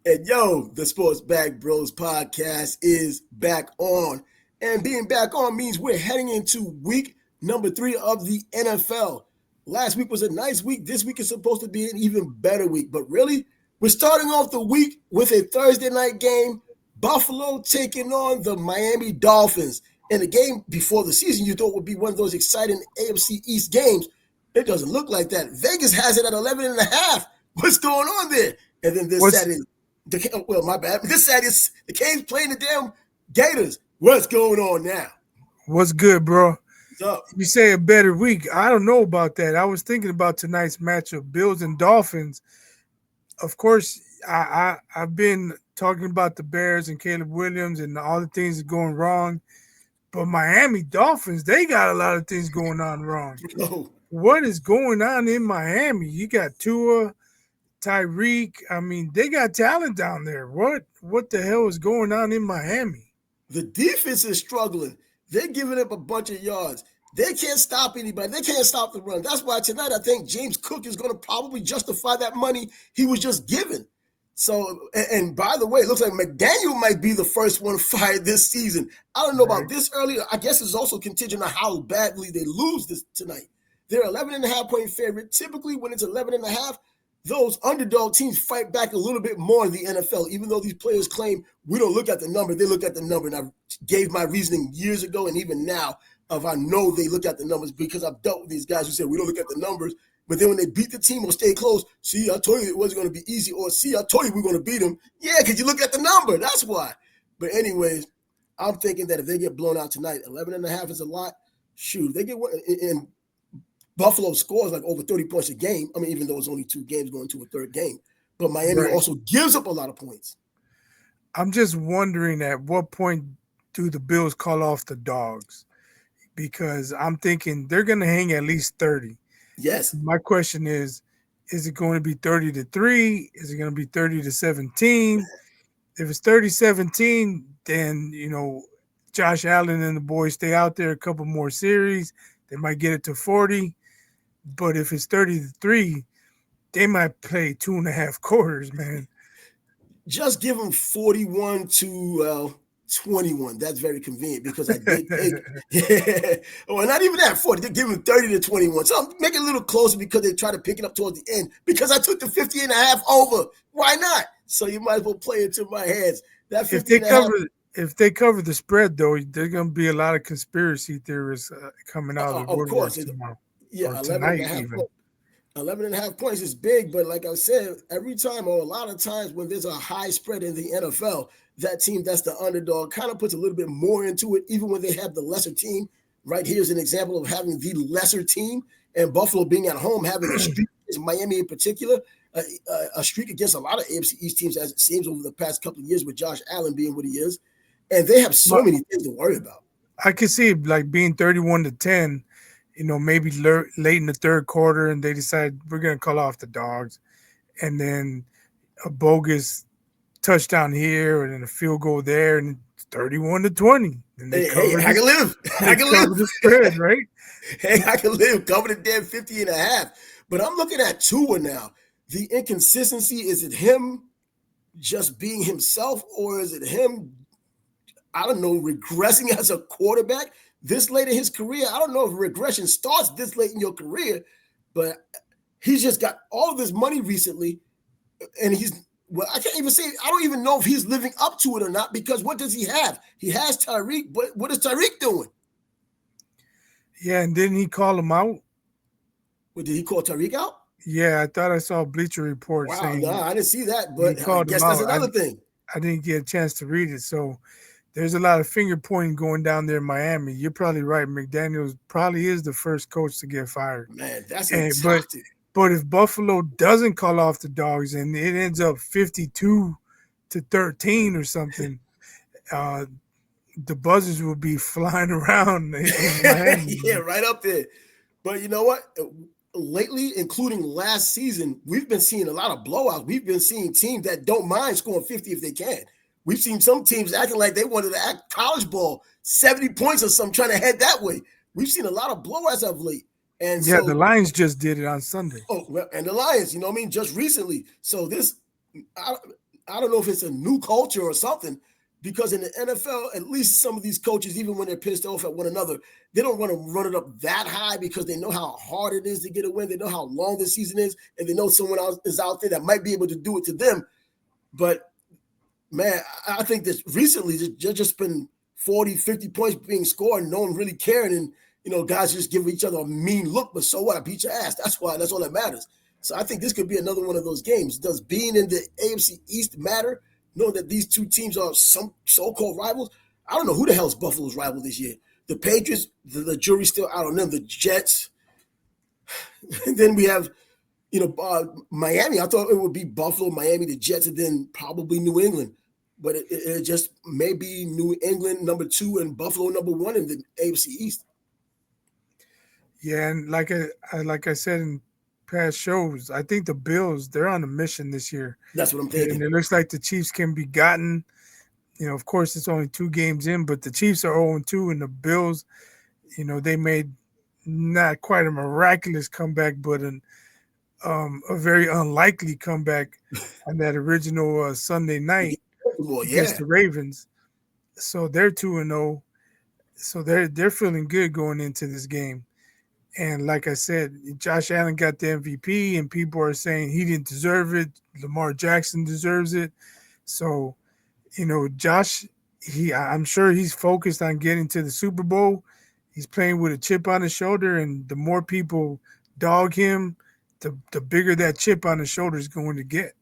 And yo, the Sports Back Bros podcast is back on. And being back on means we're heading into week number 3 of the NFL. Last week was a nice week. This week is supposed to be an even better week. But really, we're starting off the week with a Thursday night game. Buffalo taking on the Miami Dolphins. In a game before the season you thought would be one of those exciting AFC East games. It doesn't look like that. Vegas has it at 11.5. What's going on there? And then this Saturday, my bad. This Saturday, the Canes playing the damn Gators. What's going on now? What's good, bro? What's up? You say a better week. I don't know about that. I was thinking about tonight's matchup, Bills and Dolphins. Of course, I've been talking about the Bears and Caleb Williams and all the things that are going wrong. But Miami Dolphins, they got a lot of things going on wrong. Oh. What is going on in Miami? You got Tua, Tyreek. I mean, they got talent down there. What the hell is going on in Miami? The defense is struggling. They're giving up a bunch of yards. They can't stop anybody. They can't stop the run. That's why tonight I think James Cook is going to probably justify that money he was just given. So, and by the way, it looks like McDaniel might be the first one fired this season. I don't know about this earlier. I guess it's also contingent on how badly they lose this tonight. They're 11.5-point favorite. Typically, when it's 11.5, those underdog teams fight back a little bit more in the NFL, even though these players claim we don't look at the number. They look at the number. And I gave my reasoning years ago and even now of I know they look at the numbers because I've dealt with these guys who said we don't look at the numbers. But then when they beat the team or stay close, see, I told you it wasn't going to be easy. Or see, I told you we we're going to beat them. Yeah, because you look at the number. That's why. But anyways, I'm thinking that if they get blown out tonight, 11.5 is a lot. Shoot, if they get one, and Buffalo scores like over 30 points a game. I mean, even though it's only 2 games going to a third game. But Miami also gives up a lot of points. I'm just wondering at what point do the Bills call off the dogs? Because I'm thinking they're going to hang at least 30. Yes. My question is it going to be 30-3? Is it going to be 30-17? If it's 30-17, then, Josh Allen and the boys stay out there a couple more series. They might get it to 40. But if it's 30-3, they might play 2.5 quarters, man. Just give them 41-21. That's very convenient because I did take, well, not even that 40. They give them 30-21. So make it a little closer because they try to pick it up towards the end because I took the 50.5 over. Why not? So you might as well play it to my hands. That 50.5. If they cover the spread, though, there's going to be a lot of conspiracy theorists coming out of the woodwork tomorrow. Yeah, 11.5 points is big, but like I said, every time or a lot of times when there's a high spread in the NFL, that team that's the underdog kind of puts a little bit more into it, even when they have the lesser team. Right here's an example of having the lesser team and Buffalo being at home, having a streak against Miami in particular, a streak against a lot of AFC East teams as it seems over the past couple of years with Josh Allen being what he is. And they have so many things to worry about. I could see it like being 31-10, maybe late in the third quarter, and they decide we're going to call off the dogs. And then a bogus touchdown here and then a field goal there, and 31-20. And I can live. I can live. The spread, right? Hey, I can live. Cover the damn 50.5. But I'm looking at Tua now. The inconsistency, is it him just being himself, or is it him, I don't know, regressing as a quarterback this late in his career? I don't know if regression starts this late in your career, but he's just got all of this money recently, and I can't even say, I don't even know if he's living up to it or not, because what does he have? He has Tyreek, but what is Tyreek doing? Yeah, and didn't he call him out? Well, did he call Tyreek out? Yeah, I thought I saw a Bleacher Report saying. No, I didn't see that, but I guess that's another thing. I didn't get a chance to read it, so there's a lot of finger pointing going down there in Miami. You're probably right. McDaniels probably is the first coach to get fired. Man, that's but if Buffalo doesn't call off the dogs and it ends up 52-13 or something, the buzzers will be flying around in Miami. Yeah, right up there. But you know what? Lately, including last season, we've been seeing a lot of blowouts. We've been seeing teams that don't mind scoring 50 if they can. We've seen some teams acting like they wanted to act college ball, 70 points or something, trying to head that way. We've seen a lot of blowouts of late. And yeah, the Lions just did it on Sunday. Oh, well, and the Lions, just recently. So I don't know if it's a new culture or something, because in the NFL, at least some of these coaches, even when they're pissed off at one another, they don't want to run it up that high because they know how hard it is to get a win. They know how long the season is, and they know someone else is out there that might be able to do it to them. But, man, I think that recently there's just been 40, 50 points being scored and no one really caring. And, guys just give each other a mean look, but so what? I beat your ass. That's all that matters. So I think this could be another one of those games. Does being in the AFC East matter? Knowing that these two teams are some so-called rivals? I don't know who the hell's Buffalo's rival this year. The Patriots, the jury's still out on them. The Jets. And then we have, Miami. I thought it would be Buffalo, Miami, the Jets, and then probably New England. But it just may be New England number 2 and Buffalo number 1 in the AFC East. Yeah, and like I said in past shows, I think the Bills, they're on a mission this year. That's what I'm thinking. And it looks like the Chiefs can be gotten. Of course, it's only 2 games in, but the Chiefs are 0-2, and the Bills, they made not quite a miraculous comeback, but a very unlikely comeback on that original Sunday night against the Ravens. So they're 2-0. So they're feeling good going into this game. And like I said, Josh Allen got the MVP, and people are saying he didn't deserve it. Lamar Jackson deserves it. So, Josh, I'm sure he's focused on getting to the Super Bowl. He's playing with a chip on his shoulder, and the more people dog him, the bigger that chip on his shoulder is going to get.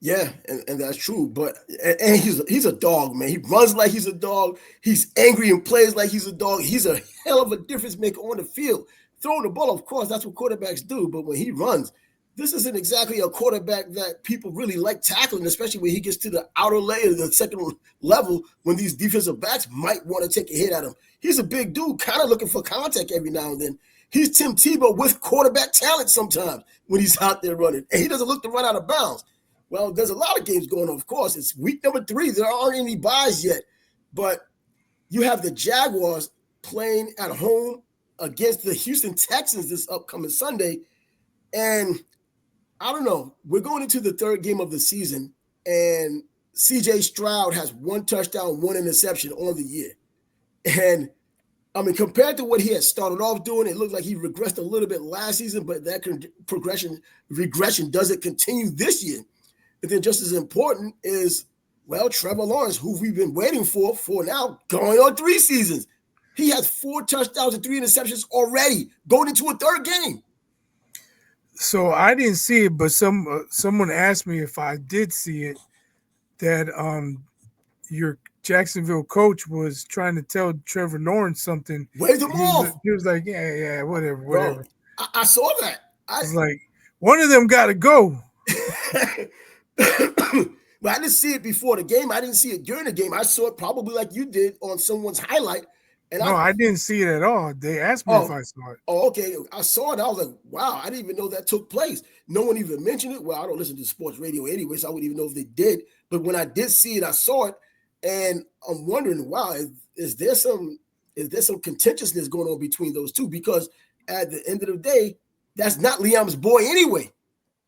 Yeah, and that's true. But and he's a dog, man. He runs like he's a dog. He's angry and plays like he's a dog. He's a hell of a difference maker on the field. Throwing the ball, of course, that's what quarterbacks do. But when he runs, this isn't exactly a quarterback that people really like tackling, especially when he gets to the outer layer, the second level, when these defensive backs might want to take a hit at him. He's a big dude, kind of looking for contact every now and then. He's Tim Tebow with quarterback talent sometimes when he's out there running. And he doesn't look to run out of bounds. Well, there's a lot of games going on, of course. It's week number 3. There aren't any buys yet. But you have the Jaguars playing at home against the Houston Texans this upcoming Sunday. And I don't know. We're going into the 3rd game of the season, and C.J. Stroud has 1 touchdown, 1 interception on the year. And, I mean, compared to what he had started off doing, it looked like he regressed a little bit last season, but that regression doesn't continue this year. And then just as important is, well, Trevor Lawrence, who we've been waiting for now going on 3 seasons. He has 4 touchdowns and 3 interceptions already going into a 3rd game. So I didn't see it, but someone asked me if I did see it, that your Jacksonville coach was trying to tell Trevor Lawrence something. Waved him off. He was like, yeah, whatever. Bro, I saw that. I was like, one of them got to go. But I didn't see it before the game. I didn't see it during the game. I saw it probably like you did on someone's highlight. And I didn't see it at all. They asked me if I saw it. Oh, okay. I saw it. I was like, wow, I didn't even know that took place. No one even mentioned it. Well, I don't listen to sports radio anyway, so I wouldn't even know if they did. But when I did see it, I saw it. And I'm wondering, wow, is there some contentiousness going on between those two? Because at the end of the day, that's not Liam's boy anyway.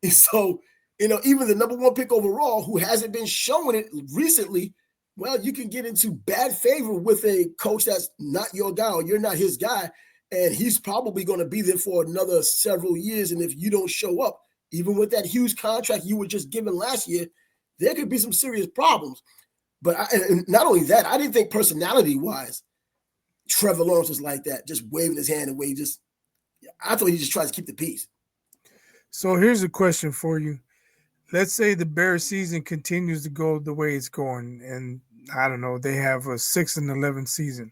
And so, even the number 1 pick overall, who hasn't been showing it recently, well, you can get into bad favor with a coach that's not your guy, or you're not his guy, and he's probably going to be there for another several years. And if you don't show up, even with that huge contract you were just given last year, there could be some serious problems. But and not only that, I didn't think personality-wise, Trevor Lawrence was like that, just waving his hand away. I thought he just tries to keep the peace. So here's a question for you. Let's say the Bears season continues to go the way it's going, and I don't know, they have a 6-11 season,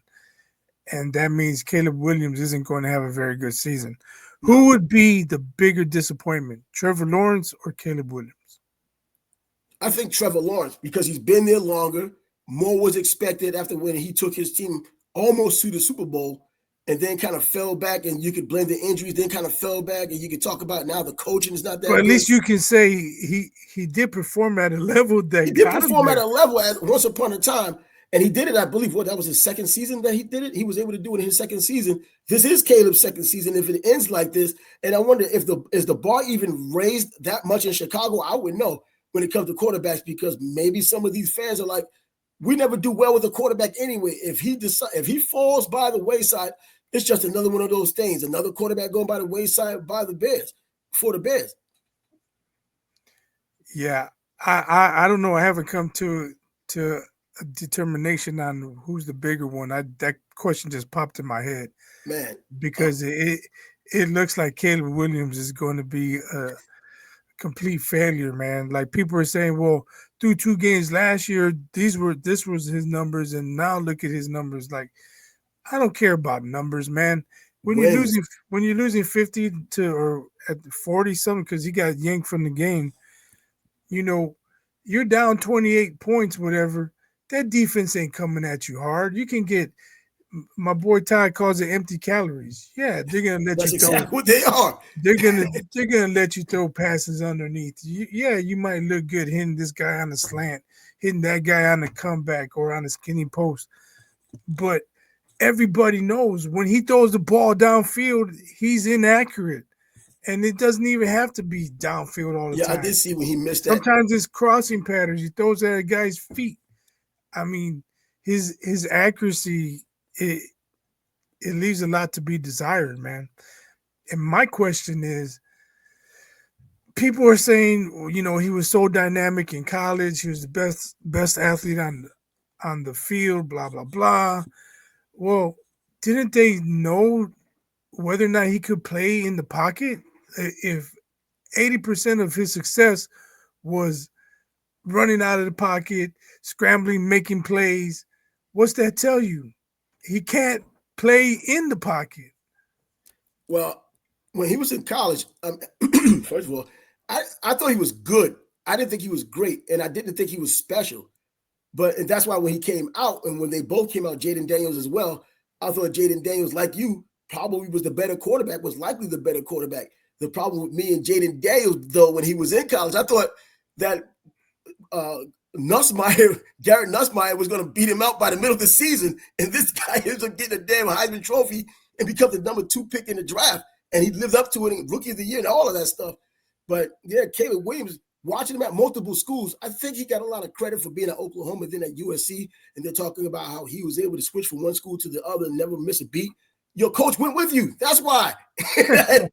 and that means Caleb Williams isn't going to have a very good season. Who would be the bigger disappointment, Trevor Lawrence or Caleb Williams? I think Trevor Lawrence, because he's been there longer. More was expected after when he took his team almost to the Super Bowl, and then kind of fell back, and you could blame the injuries, then kind of fell back, and you could talk about now the coaching is not that But at good. least you can say he did perform at a level that he did perform at a level as once upon a time, and he did it, I believe, that was his 2nd season that he did it. He was able to do it in his 2nd season. This is Caleb's 2nd season if it ends like this, and I wonder if is the bar even raised that much in Chicago? I wouldn't know. when it comes to quarterbacks, because maybe some of these fans are like, we never do well with a quarterback anyway. If he falls by the wayside, it's just another one of those things. Another quarterback going by the wayside by the Bears for the Bears. Yeah, I don't know. I haven't come to a determination on who's the bigger one. That question just popped in my head, man, because it looks like Caleb Williams is going to be a complete failure, man. Like, people are saying, well, through 2 games last year, this was his numbers, and now look at his numbers. Like, I don't care about numbers, man. wins. When you're losing 50 to or at 40 something because he got yanked from the game, you know, you're down 28 points, whatever. That defense ain't coming at you hard. You can get, my boy Ty calls it empty calories. Yeah, they're gonna let That's you throw. exactly what they are. They're gonna let you throw passes underneath. Yeah, you might look good hitting this guy on the slant, hitting that guy on the comeback or on the skinny post, but everybody knows when he throws the ball downfield, he's inaccurate. And it doesn't even have to be downfield all the Yeah, time. I did see when he missed that. Sometimes it's crossing patterns. He throws at a guy's feet. I mean, his accuracy, it leaves a lot to be desired, man. And my question is, people are saying, he was so dynamic in college. He was the best athlete on the field, blah, blah, blah. Well, didn't they know whether or not he could play in the pocket? If 80% of his success was running out of the pocket, scrambling, making plays, what's that tell you? He can't play in the pocket. Well, when he was in college, first of all, I thought he was good. I didn't think he was great, and I didn't think he was special. And that's why when he came out, and when they both came out, Jaden Daniels as well, I thought Jaden Daniels, like you, probably was the better quarterback, was likely the better quarterback. The problem with me and Jaden Daniels, though, when he was in college, I thought that Garrett Nussmeier was going to beat him out by the middle of the season, and this guy ends up getting a damn Heisman Trophy and becomes the number 2 pick in the draft, and he lived up to it in Rookie of the Year and all of that stuff. But yeah, Caleb Williams, watching him at multiple schools, I think he got a lot of credit for being at Oklahoma, then at USC, and they're talking about how he was able to switch from one school to the other and never miss a beat. Your coach went with you. That's why.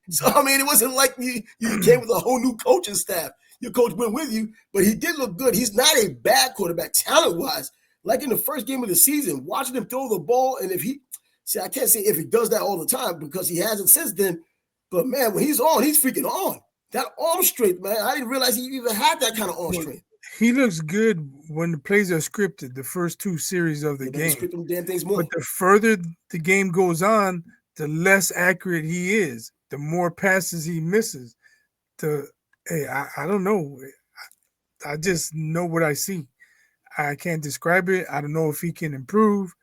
So, I mean, it wasn't like you came with a whole new coaching staff. Your coach went with you, but he did look good. He's not a bad quarterback talent-wise. Like in the first game of the season, watching him throw the ball, and I can't say if he does that all the time because he hasn't since then, but man, when he's on, he's freaking on. That arm strength, man, I didn't realize he even had that kind of arm strength. He looks good when the plays are scripted, the first 2 series of the game. Script them damn things more. But the further the game goes on, the less accurate he is, the more passes he misses. I don't know. I just know what I see. I can't describe it. I don't know if he can improve.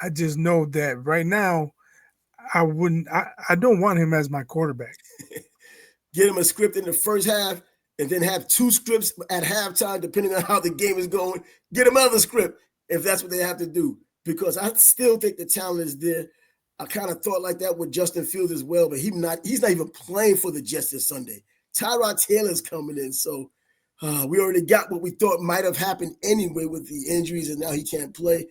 I just know that right now, I don't want him as my quarterback. Get him a script in the first half and then have 2 scripts at halftime, depending on how the game is going. Get him another script if that's what they have to do, because I still think the talent is there. I kind of thought like that with Justin Fields as well, but he's not even playing for the Jets this Sunday. Tyrod Taylor's coming in, so we already got what we thought might have happened anyway with the injuries, and now he can't play.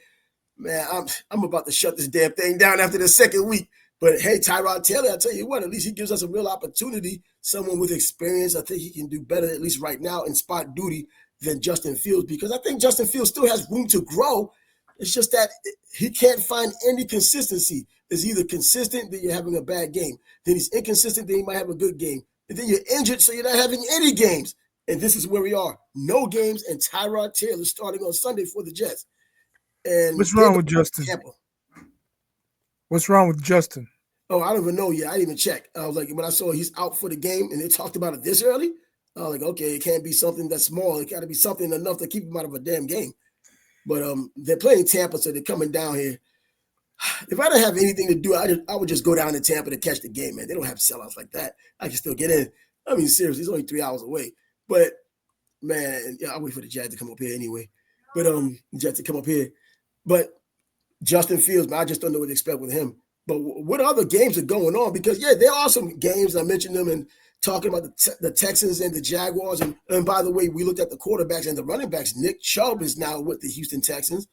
Man, I'm about to shut this damn thing down after the second week. But hey, Tyrod Taylor, I tell you what, at least he gives us a real opportunity. Someone with experience, I think he can do better, at least right now, in spot duty than Justin Fields, because I think Justin Fields still has room to grow. It's just that he can't find any consistency. It's either consistent, then you're having a bad game. Then he's inconsistent, then he might have a good game. And then you're injured, so you're not having any games. And this is where we are. No games, and Tyrod Taylor starting on Sunday for the Jets. And what's wrong with Justin? Tampa. What's wrong with Justin? Oh, I don't even know yet. I didn't even check. I was like, when I saw he's out for the game and they talked about it this early, I was like, okay, it can't be something that's small. It got to be something enough to keep him out of a damn game. But they're playing Tampa, so they're coming down here. If I didn't have anything to do, I would just go down to Tampa to catch the game, man. They don't have sellouts like that. I can still get in. I mean, seriously, it's only 3 hours away. But, man, yeah, I'll wait for the Jets to come up here anyway. But Jets to come up here. But Justin Fields, man, I just don't know what to expect with him. But what other games are going on? Because, yeah, there are some games. I mentioned them, and talking about the Texans and the Jaguars. And by the way, we looked at the quarterbacks and the running backs. Nick Chubb is now with the Houston Texans.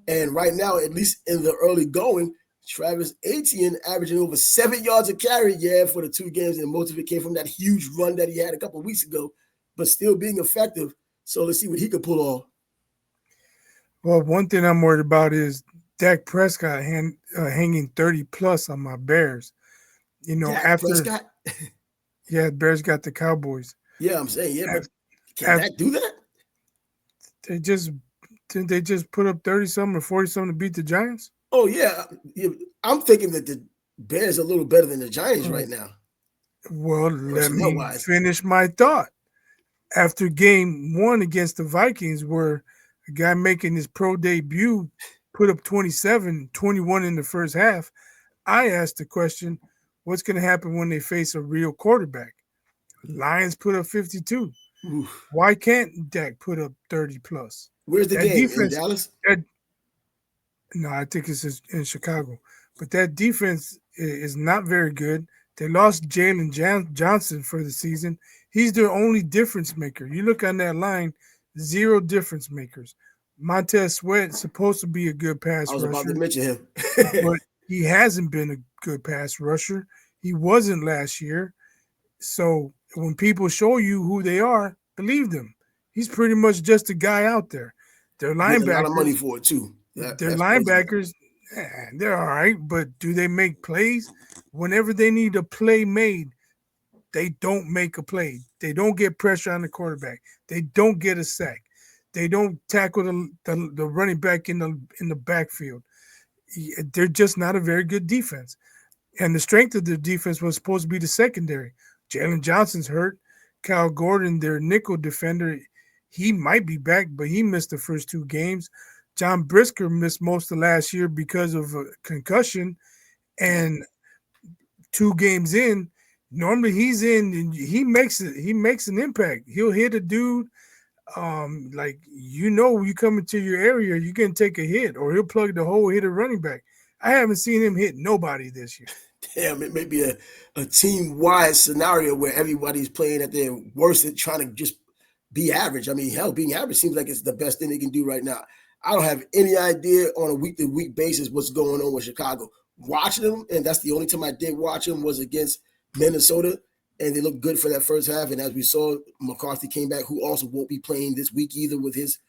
And right now, at least in the early going, Travis Etienne averaging over 7 yards a carry, for the 2 games. And most of it came from that huge run that he had a couple of weeks ago, but still being effective. So let's see what he could pull off. Well, one thing I'm worried about is Dak Prescott hanging 30 plus on my Bears. Dak Prescott? Bears got the Cowboys. Yeah, I'm saying, but can Dak do that? They just put up 30-something or 40-something to beat the Giants? Oh, yeah. I'm thinking that the Bears are a little better than the Giants right now. Well, let me finish my thought. After game 1 against the Vikings, where a guy making his pro debut put up 27, 21 in the first half, I asked the question, what's going to happen when they face a real quarterback? Lions put up 52. Oof. Why can't Dak put up 30 plus? Where's the game? In Dallas? No, I think it's in Chicago. But that defense is not very good. They lost Jalen Johnson for the season. He's their only difference maker. You look on that line, 0 difference makers. Montez Sweat's supposed to be a good pass rusher. I was about to mention him. But he hasn't been a good pass rusher. He wasn't last year. So when people show you who they are, believe them. He's pretty much just a guy out there. Their linebackers, a lot of money for it too. Their linebackers, they're all right, but do they make plays? Whenever they need a play made, they don't make a play. They don't get pressure on the quarterback. They don't get a sack. They don't tackle the running back in the backfield. They're just not a very good defense. And the strength of the defense was supposed to be the secondary. Jalen Johnson's hurt. Kyle Gordon, their nickel defender, he might be back, but he missed the first 2 games. John Brisker missed most of last year because of a concussion. And 2 games in, normally he's in and he makes an impact. He'll hit a dude. You come into your area, you can take a hit, or he'll plug the hole, hit a running back. I haven't seen him hit nobody this year. Damn, it may be a team-wide scenario where everybody's playing at their worst and trying to just be average. I mean, hell, being average seems like it's the best thing they can do right now. I don't have any idea on a week-to-week basis what's going on with Chicago. Watching them, and that's the only time I did watch them, was against Minnesota, and they looked good for that first half. And as we saw, McCarthy came back, who also won't be playing this week either with his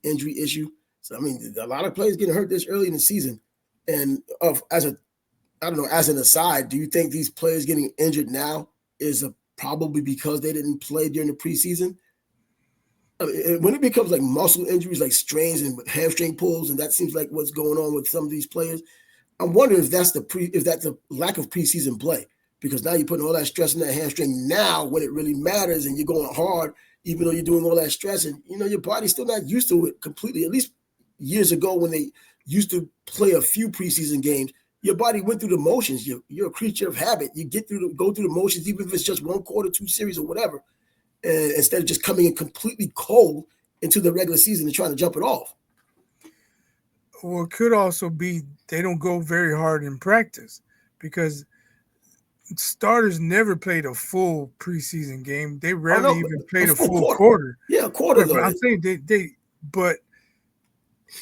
injury issue. So, I mean, a lot of players getting hurt this early in the season. And as an aside, do you think these players getting injured now is probably because they didn't play during the preseason? I mean, when it becomes like muscle injuries, like strains and hamstring pulls, and that seems like what's going on with some of these players, I'm wondering if that's the lack of preseason play, because now you're putting all that stress in that hamstring now when it really matters, and you're going hard, even though you're doing all that stress, and your body's still not used to it completely. At least years ago, when they used to play a few preseason games, your body went through the motions. You're a creature of habit. You go through the motions, even if it's just 1 quarter, 2 series, or whatever, and instead of just coming in completely cold into the regular season and trying to jump it off. Well, it could also be they don't go very hard in practice, because starters never played a full preseason game. They rarely even played a full quarter. Yeah, a quarter. But I'm saying but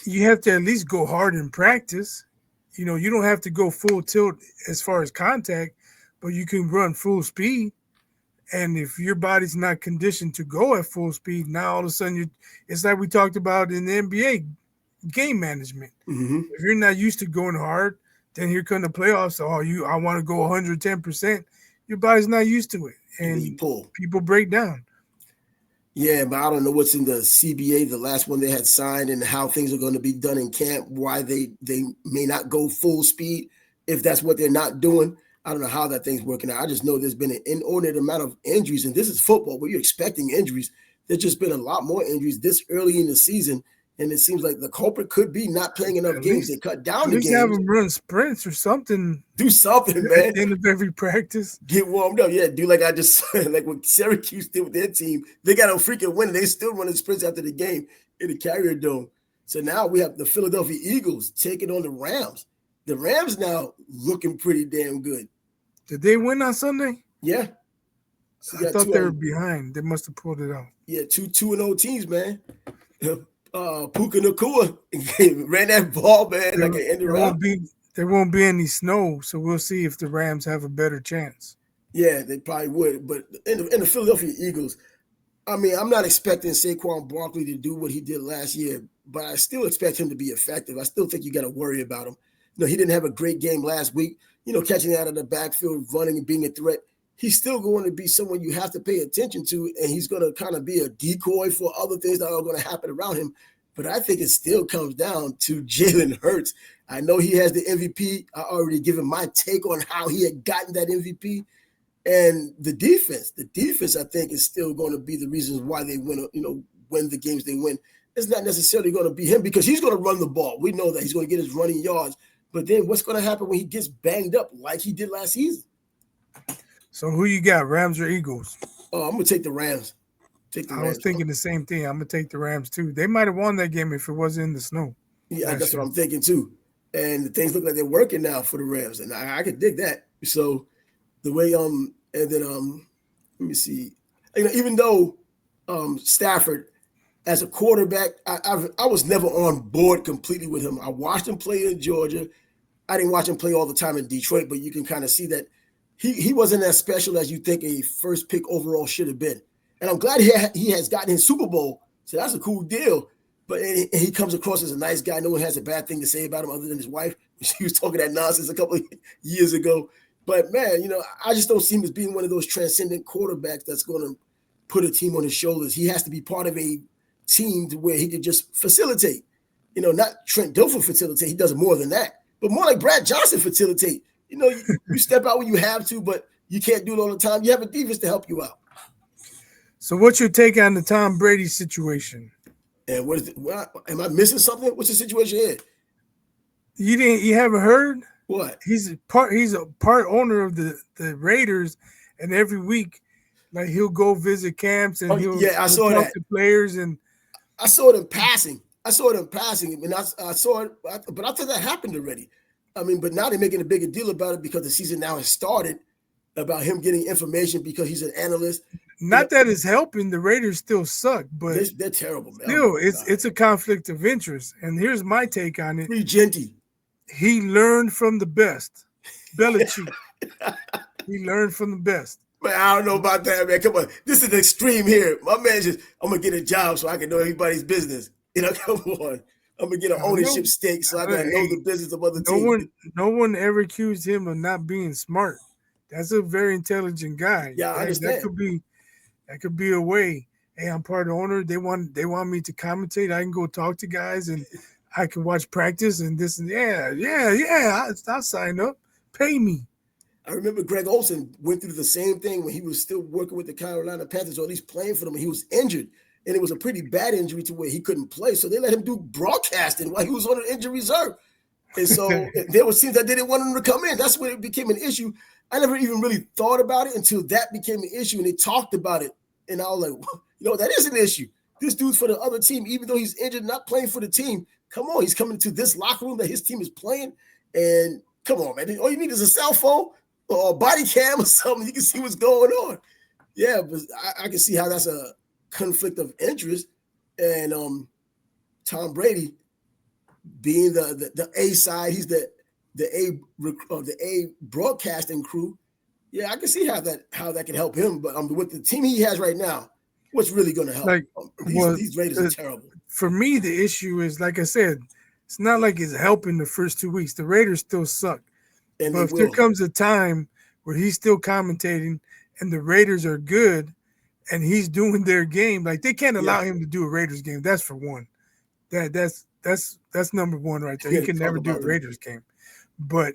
you have to at least go hard in practice. You don't have to go full tilt as far as contact, but you can run full speed. And if your body's not conditioned to go at full speed, now all of a sudden it's like we talked about in the NBA, game management. Mm-hmm. If you're not used to going hard, then here come the playoffs. I want to go 110%. Your body's not used to it, and people break down. Yeah, but I don't know what's in the CBA, the last one they had signed, and how things are going to be done in camp, why they may not go full speed if that's what they're not doing. I don't know how that thing's working out. I just know there's been an inordinate amount of injuries, and this is football where you're expecting injuries. There's just been a lot more injuries this early in the season, and it seems like the culprit could be not playing enough games. They cut down the games. Have them run sprints or something. Do something, man. At the end of every practice. Get warmed up. Yeah, do like I just said, like what Syracuse did with their team. They got a freaking win, and they still running sprints after the game in the Carrier Dome. So now we have the Philadelphia Eagles taking on the Rams. The Rams now looking pretty damn good. Did they win on Sunday? Yeah. So you I got thought two they of were them. behind. They must have pulled it out. Yeah, two and O teams, man. Puka Nakua ran that ball, man, There, like an end there around. won't be there won't be any snow, so we'll see if the Rams have a better chance. Yeah, they probably would. But in the Philadelphia Eagles, I mean, I'm not expecting Saquon Barkley to do what he did last year, but I still expect him to be effective. I still think you got to worry about him. He didn't have a great game last week, catching out of the backfield, running and being a threat. He's still going to be someone you have to pay attention to, and he's going to kind of be a decoy for other things that are going to happen around him. But I think it still comes down to Jalen Hurts. I know he has the MVP. I already given my take on how he had gotten that MVP. And the defense, I think, is still going to be the reasons why they win, win the games they win. It's not necessarily going to be him because he's going to run the ball. We know that he's going to get his running yards. But then what's going to happen when he gets banged up like he did last season? So who you got, Rams or Eagles? Oh, I'm going to take the Rams. I was thinking the same thing. I'm going to take the Rams too. They might have won that game if it wasn't in the snow. Yeah, that's what I'm thinking too. And the things look like they're working now for the Rams. And I could dig that. So the way and then let me see. Even though Stafford as a quarterback, I was never on board completely with him. I watched him play in Georgia. I didn't watch him play all the time in Detroit, but you can kind of see that he wasn't as special as you think a first pick overall should have been. And I'm glad he has gotten his Super Bowl. So that's a cool deal. But he comes across as a nice guy. No one has a bad thing to say about him other than his wife. She was talking that nonsense a couple of years ago. But, man, I just don't see him as being one of those transcendent quarterbacks that's going to put a team on his shoulders. He has to be part of a team to where he can just facilitate. Not Trent Dilfer facilitate. He does more than that. But more like Brad Johnson facilitate. You step out when you have to, but you can't do it all the time. You have a defense to help you out. So what's your take on the Tom Brady situation? And am I missing something? What's the situation here? You haven't heard? What? He's a part owner of the Raiders, and every week, like he'll go visit camps and he'll saw talk that to players, and I saw it in passing. And I saw it, but I thought that happened already. I mean, but now they're making a bigger deal about it because the season now has started about him getting information because he's an analyst. Not that it's helping. The Raiders still suck, but they're terrible, man. Still, it's a conflict of interest. And here's my take on it. Free Genty. He learned from the best. Belichick. He learned from the best. Man, I don't know about that, man. Come on. This is extreme here. My man I'm going to get a job so I can know everybody's business. Come on. I'm going to get an ownership stake so I can know the business of other teams. No one ever accused him of not being smart. That's a very intelligent guy. Yeah, I understand. That could be a way. Hey, I'm part of the owner. They want me to commentate. I can go talk to guys and I can watch practice and this and I'll sign up. Pay me. I remember Greg Olsen went through the same thing when he was still working with the Carolina Panthers, or at least playing for them. And he was injured, and it was a pretty bad injury to where he couldn't play. So they let him do broadcasting while he was on an injured reserve. And so there was teams that didn't want him to come in. That's when it became an issue. I never even really thought about it until that became an issue, and they talked about it. And I was like, that is an issue. This dude's for the other team, even though he's injured, not playing for the team. Come on, he's coming to this locker room that his team is playing. And come on, man. All you need is a cell phone or a body cam or something. You can see what's going on. Yeah, but I can see how that's a conflict of interest. And Tom Brady being the A side, he's the A broadcasting crew. Yeah, I can see how that can help him. But with the team he has right now, what's really going to help? These Raiders are terrible. For me, the issue is, like I said, it's not like it's helping the first 2 weeks. The Raiders still suck. But if there comes a time where he's still commentating and the Raiders are good and he's doing their game, like they can't allow him to do a Raiders game. That's for one. That's number one right there. He can never do a Raiders game. But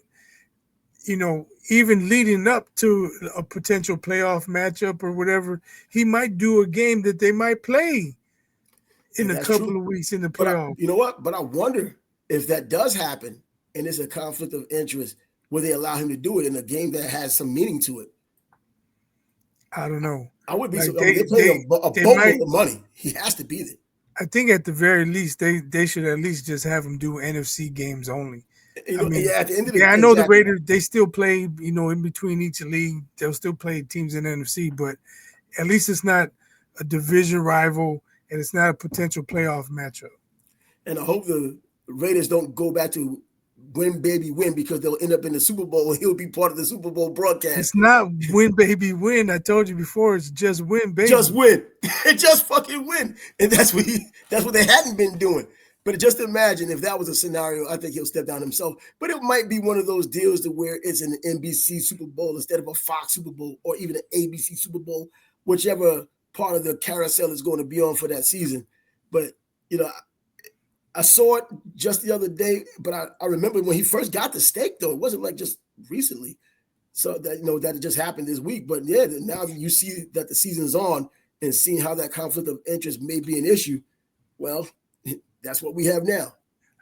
even leading up to a potential playoff matchup or whatever, he might do a game that they might play in a couple of weeks in the playoff. You know what? But I wonder if that does happen and it's a conflict of interest, will they allow him to do it in a game that has some meaning to it? I don't know. I would be. They're paying a boatload of money. He has to be there. I think at the very least, they should at least just have him do NFC games only. I mean, at the end of the yeah, I day, know the exactly. Raiders, they still play, in between each league. They'll still play teams in the NFC, but at least it's not a division rival and it's not a potential playoff matchup. And I hope the Raiders don't go back to win, baby, win because they'll end up in the Super Bowl and he'll be part of the Super Bowl broadcast. It's not win, baby, win. I told you before, it's just win, Just baby. win. Just fucking win. And that's what they hadn't been doing. But just imagine if that was a scenario, I think he'll step down himself. But it might be one of those deals to where it's an NBC Super Bowl instead of a Fox Super Bowl or even an ABC Super Bowl, whichever part of the carousel is going to be on for that season. But you know, I saw it just the other day, but I remember when he first got the steak, though. It wasn't like just recently. So that that it just happened this week. But yeah, now that you see that the season's on and seeing how that conflict of interest may be an issue, well, that's what we have now.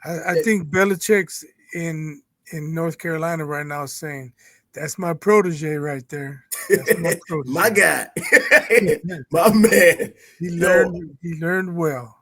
I think Belichick's in North Carolina right now saying, that's my protege right there. That's my My protege. guy, my man. Yo, He learned well.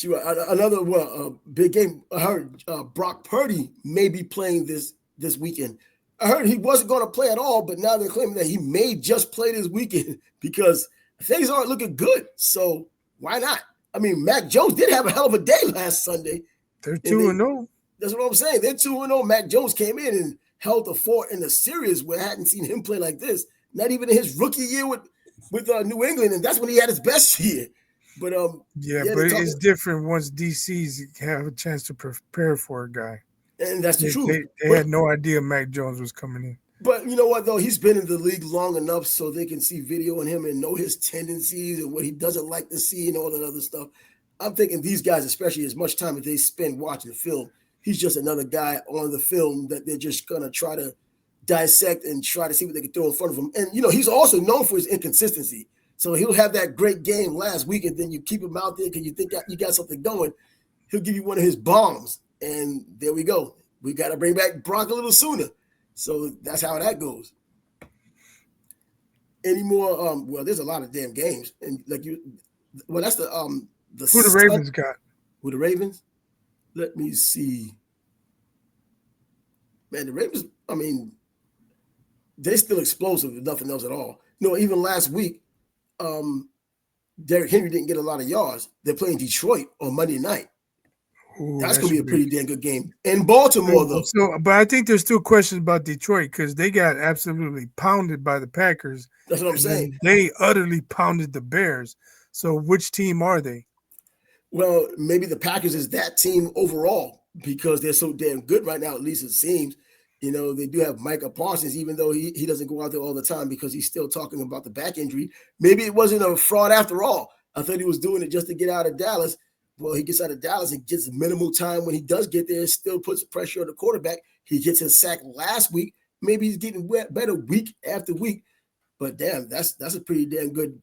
Another big game. I heard Brock Purdy may be playing this weekend. I heard he wasn't going to play at all, but now they're claiming that he may just play this weekend because things aren't looking good. So why not? I mean, Mac Jones did have a hell of a day last Sunday. They're 2-0. That's what I'm saying. They're 2-0. Mac Jones came in and held the fort in a series where I hadn't seen him play like this. Not even in his rookie year with New England, and that's when he had his best year. But but it's different once DCs have a chance to prepare for a guy. And that's the truth. They had no idea Mac Jones was coming in. But you know what, though? He's been in the league long enough so they can see video on him and know his tendencies and what he doesn't like to see and all that other stuff. I'm thinking these guys, especially as much time as they spend watching the film, he's just another guy on the film that they're just going to try to dissect and try to see what they can throw in front of him. And, he's also known for his inconsistency. So he'll have that great game last week, and then you keep him out there because you think that you got something going. He'll give you one of his bombs, and there we go. We got to bring back Brock a little sooner. So that's how that goes. Any more? Well, there's a lot of damn games, and that's the who the Ravens got? Who the Ravens? Let me see. Man, the Ravens. I mean, they're still explosive if nothing else at all. Even last week, Derrick Henry didn't get a lot of yards. They're playing Detroit on Monday night. Ooh, that's going to be a pretty damn good game. In Baltimore, though. But I think there's still questions about Detroit because they got absolutely pounded by the Packers. That's what I'm saying. They utterly pounded the Bears. So which team are they? Well, maybe the Packers is that team overall because they're so damn good right now, at least it seems. They do have Micah Parsons, even though he doesn't go out there all the time because he's still talking about the back injury. Maybe it wasn't a fraud after all. I thought he was doing it just to get out of Dallas. Well, he gets out of Dallas and gets minimal time when he does get there, still puts pressure on the quarterback. He gets his sack last week. Maybe he's getting better week after week. But damn, that's a pretty damn good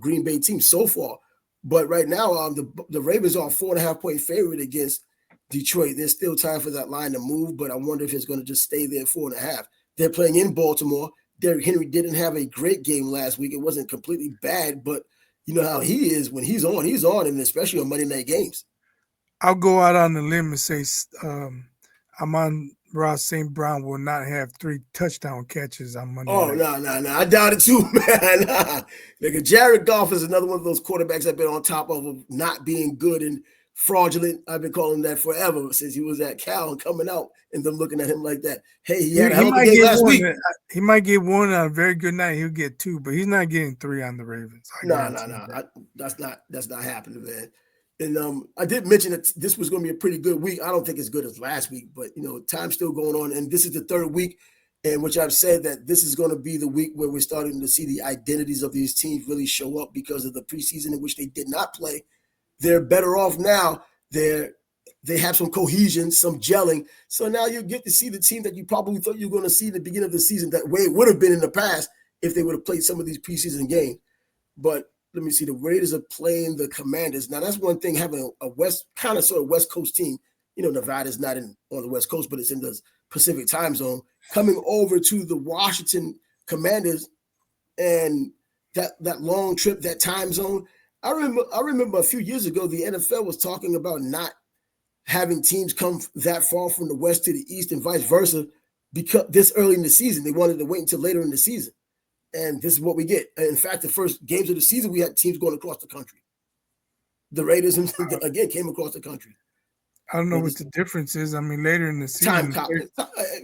Green Bay team so far. But right now, the Ravens are a 4.5-point favorite against Detroit. There's still time for that line to move, but I wonder if it's going to just stay there 4.5. They're playing in Baltimore. Derrick Henry didn't have a great game last week. It wasn't completely bad, but you know how he is when he's on, and especially on Monday night games. I'll go out on the limb and say Ross St. Brown will not have 3 touchdown catches on Monday night. No. I doubt it too, man. Like Jared Goff is another one of those quarterbacks I've been on top of not being good and fraudulent. I've been calling him that forever since he was at Cal and coming out and them looking at him like that. Hey, he had a hell of a game last week. He might get 1 on a very good night. He'll get 2, but he's not getting 3 on the Ravens. No. That's not happening, man. And I did mention that this was going to be a pretty good week. I don't think it's good as last week, but time's still going on, and this is the 3rd week, in which I've said that this is going to be the week where we're starting to see the identities of these teams really show up because of the preseason in which they did not play. They're better off now. They have some cohesion, some gelling. So now you get to see the team that you probably thought you were going to see in the beginning of the season that way it would have been in the past if they would have played some of these preseason games. But let me see, the Raiders are playing the Commanders. Now, that's one thing, having a West Coast team. Nevada's not on the West Coast, but it's in the Pacific time zone. Coming over to the Washington Commanders and that long trip, that time zone. I remember a few years ago, the NFL was talking about not having teams come that far from the West to the East and vice versa because this early in the season. They wanted to wait until later in the season. And this is what we get. In fact, the first games of the season, we had teams going across the country. The Raiders, again, came across the country. I don't know what the difference is. I mean, later in the season.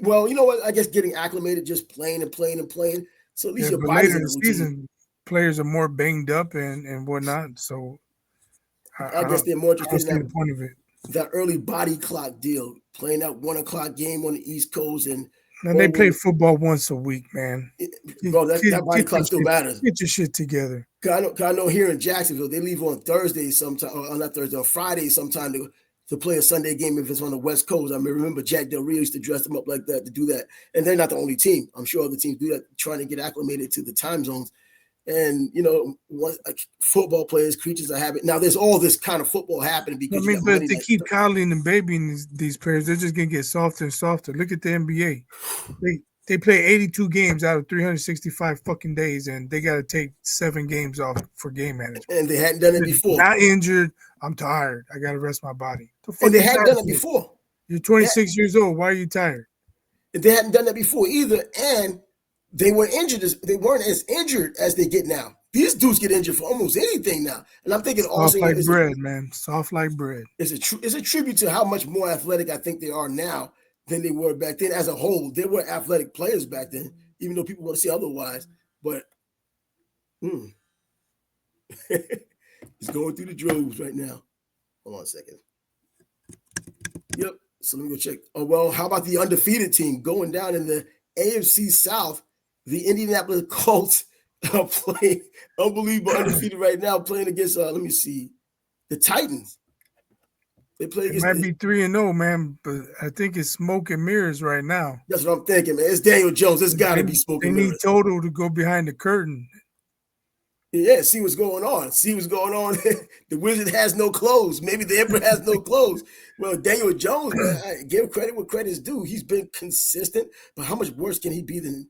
Well, you know what? I guess getting acclimated, just playing and playing and playing. So at least your body's later in the season, players are more banged up and whatnot. So I guess they're more interested in the point of it. That early body clock deal, playing that 1 o'clock game on the East Coast. And they play football once a week, man. Bro, that body clock still matters. Get your shit together. I know here in Jacksonville, they leave on Thursday sometime, or not Thursday, on Friday sometime to play a Sunday game if it's on the West Coast. I mean, remember Jack Del Rio used to dress them up like that to do that. And they're not the only team. I'm sure other teams do that, trying to get acclimated to the time zones. And, you know, football players, creatures of habit. Now, there's all this kind of football happening because but if they keep coddling and babying these players, they're just going to get softer and softer. Look at the NBA. They play 82 games out of 365 fucking days, and they got to take 7 games off for game management. And they hadn't done it before. Not injured. I'm tired. I got to rest my body. And they hadn't done it before. You're 26 years old. Why are you tired? They hadn't done that before either, and they weren't as injured as they get now. These dudes get injured for almost anything now, and I'm thinking soft like bread, man. Soft like bread. It's a tribute to how much more athletic I think they are now than they were back then. As a whole, they were athletic players back then, even though people want to say otherwise. But it's going through the droves right now. Hold on a second. Yep. So let me go check. Oh, well, how about the undefeated team going down in the AFC South? The Indianapolis Colts are playing unbelievable undefeated right now, playing against, let me see, the Titans. They play against. It might be 3-0, man, but I think it's smoke and mirrors right now. That's what I'm thinking, man. It's Daniel Jones. It's got to be smoke and mirrors. They need Toto to go behind the curtain. Yeah, see what's going on. The wizard has no clothes. Maybe the emperor has no clothes. Well, Daniel Jones, man, I give credit where credit's due. He's been consistent, but how much worse can he be than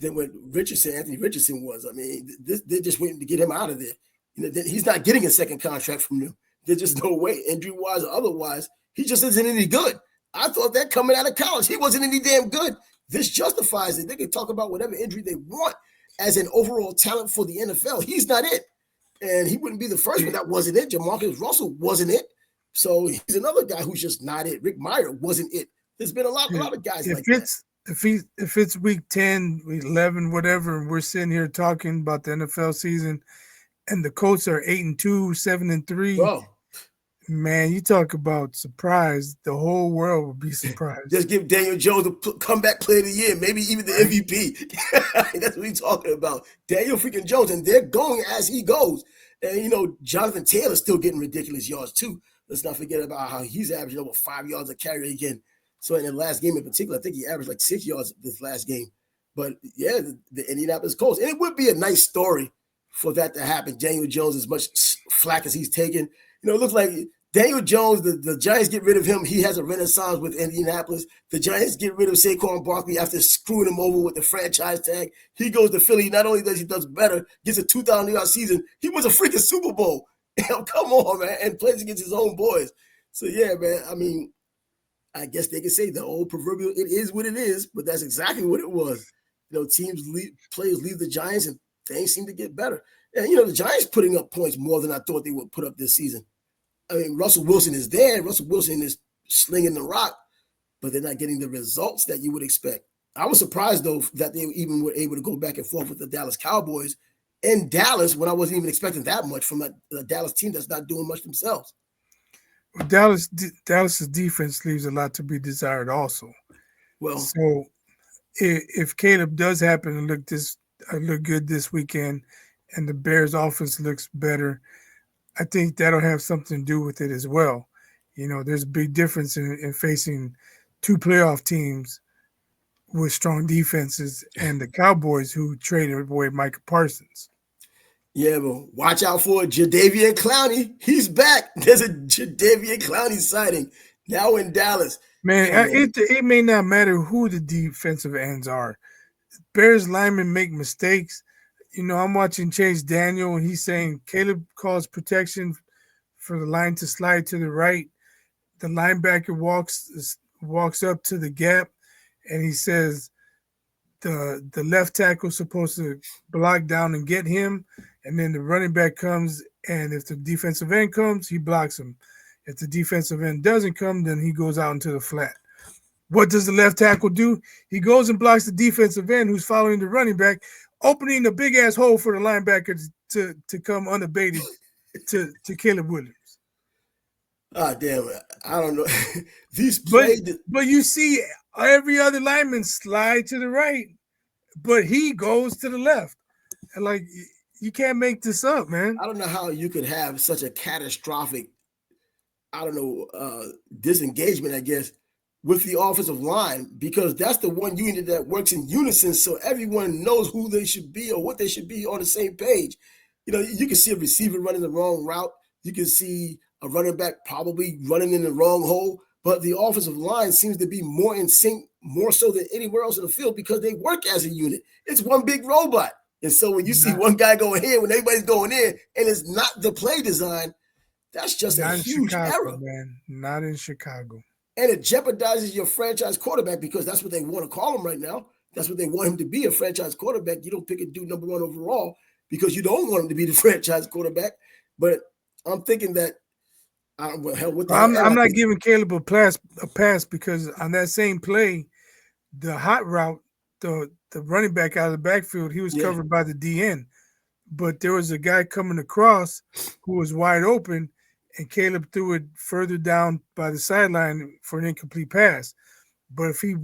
what Anthony Richardson was? I mean, they're just waiting to get him out of there. You know, he's not getting a second contract from them. There's just no way, injury-wise or otherwise. He just isn't any good. I thought that coming out of college, he wasn't any damn good. This justifies it. They can talk about whatever injury they want as an overall talent for the NFL. He's not it. And he wouldn't be the first one that wasn't it. Jamarcus Russell wasn't it. So he's another guy who's just not it. Rick Meyer wasn't it. There's been a lot of guys like that. If it's week 10, week 11, whatever, and we're sitting here talking about the NFL season and the Colts are 8-2, 7-3. Bro. Man, you talk about surprise. The whole world would be surprised. Just give Daniel Jones a comeback player of the year, maybe even the MVP. That's what he's talking about. Daniel freaking Jones, and they're going as he goes. And, you know, Jonathan Taylor's still getting ridiculous yards, too. Let's not forget about how he's averaging over 5 yards a carry again. So in the last game in particular, I think he averaged like 6 yards this last game. But, yeah, the Indianapolis Colts. And it would be a nice story for that to happen. Daniel Jones, as much flack as he's taken. You know, it looks like Daniel Jones, the Giants get rid of him. He has a renaissance with Indianapolis. The Giants get rid of Saquon Barkley after screwing him over with the franchise tag. He goes to Philly. Not only does he does better, gets a 2,000-yard season, he was a freaking Super Bowl. Come on, man, and plays against his own boys. So, yeah, man, I mean, I guess they can say the old proverbial, it is what it is, but that's exactly what it was. You know, players leave the Giants, and things seem to get better. And, you know, the Giants putting up points more than I thought they would put up this season. I mean, Russell Wilson is there. Russell Wilson is slinging the rock, but they're not getting the results that you would expect. I was surprised, though, that they even were able to go back and forth with the Dallas Cowboys in Dallas when I wasn't even expecting that much from a Dallas team that's not doing much themselves. Well, Dallas's defense leaves a lot to be desired also. Well, so if Caleb does happen to look good this weekend and the Bears offense looks better, I think that'll have something to do with it as well. You know, there's a big difference in facing two playoff teams with strong defenses and the Cowboys who traded away Micah Parsons. Yeah, but watch out for Jadeveon Clowney. He's back. There's a Jadeveon Clowney sighting now in Dallas. Man, it may not matter who the defensive ends are. Bears linemen make mistakes. You know, I'm watching Chase Daniel, and he's saying Caleb calls protection for the line to slide to the right. the linebacker walks up to the gap, and he says the left tackle supposed to block down and get him, and then the running back comes, and if the defensive end comes, he blocks him. If the defensive end doesn't come, then he goes out into the flat. What does the left tackle do? He goes and blocks the defensive end who's following the running back, opening a big ass hole for the linebacker to come unabated to Caleb Williams. Ah, damn it. I don't know. These plays. But you see every other lineman slide to the right, but he goes to the left. And like, you can't make this up, man. I don't know how you could have such a catastrophic, disengagement, I guess, with the offensive line, because that's the one unit that works in unison, so everyone knows who they should be or what they should be on the same page. You can see a receiver running the wrong route. You can see a running back probably running in the wrong hole, but the offensive line seems to be more in sync, more so than anywhere else in the field, because they work as a unit. It's one big robot. And so when you see one guy going here, when everybody's going in, and it's not the play design, that's just a huge error. Man. Not in Chicago. And it jeopardizes your franchise quarterback, because that's what they want to call him right now. That's what they want him to be, a franchise quarterback. You don't pick a dude number 1 overall because you don't want him to be the franchise quarterback. But I'm thinking that I'm not giving Caleb a pass because on that same play, the hot route, the running back out of the backfield, he was covered by the DN. But there was a guy coming across who was wide open, and Caleb threw it further down by the sideline for an incomplete pass. But if he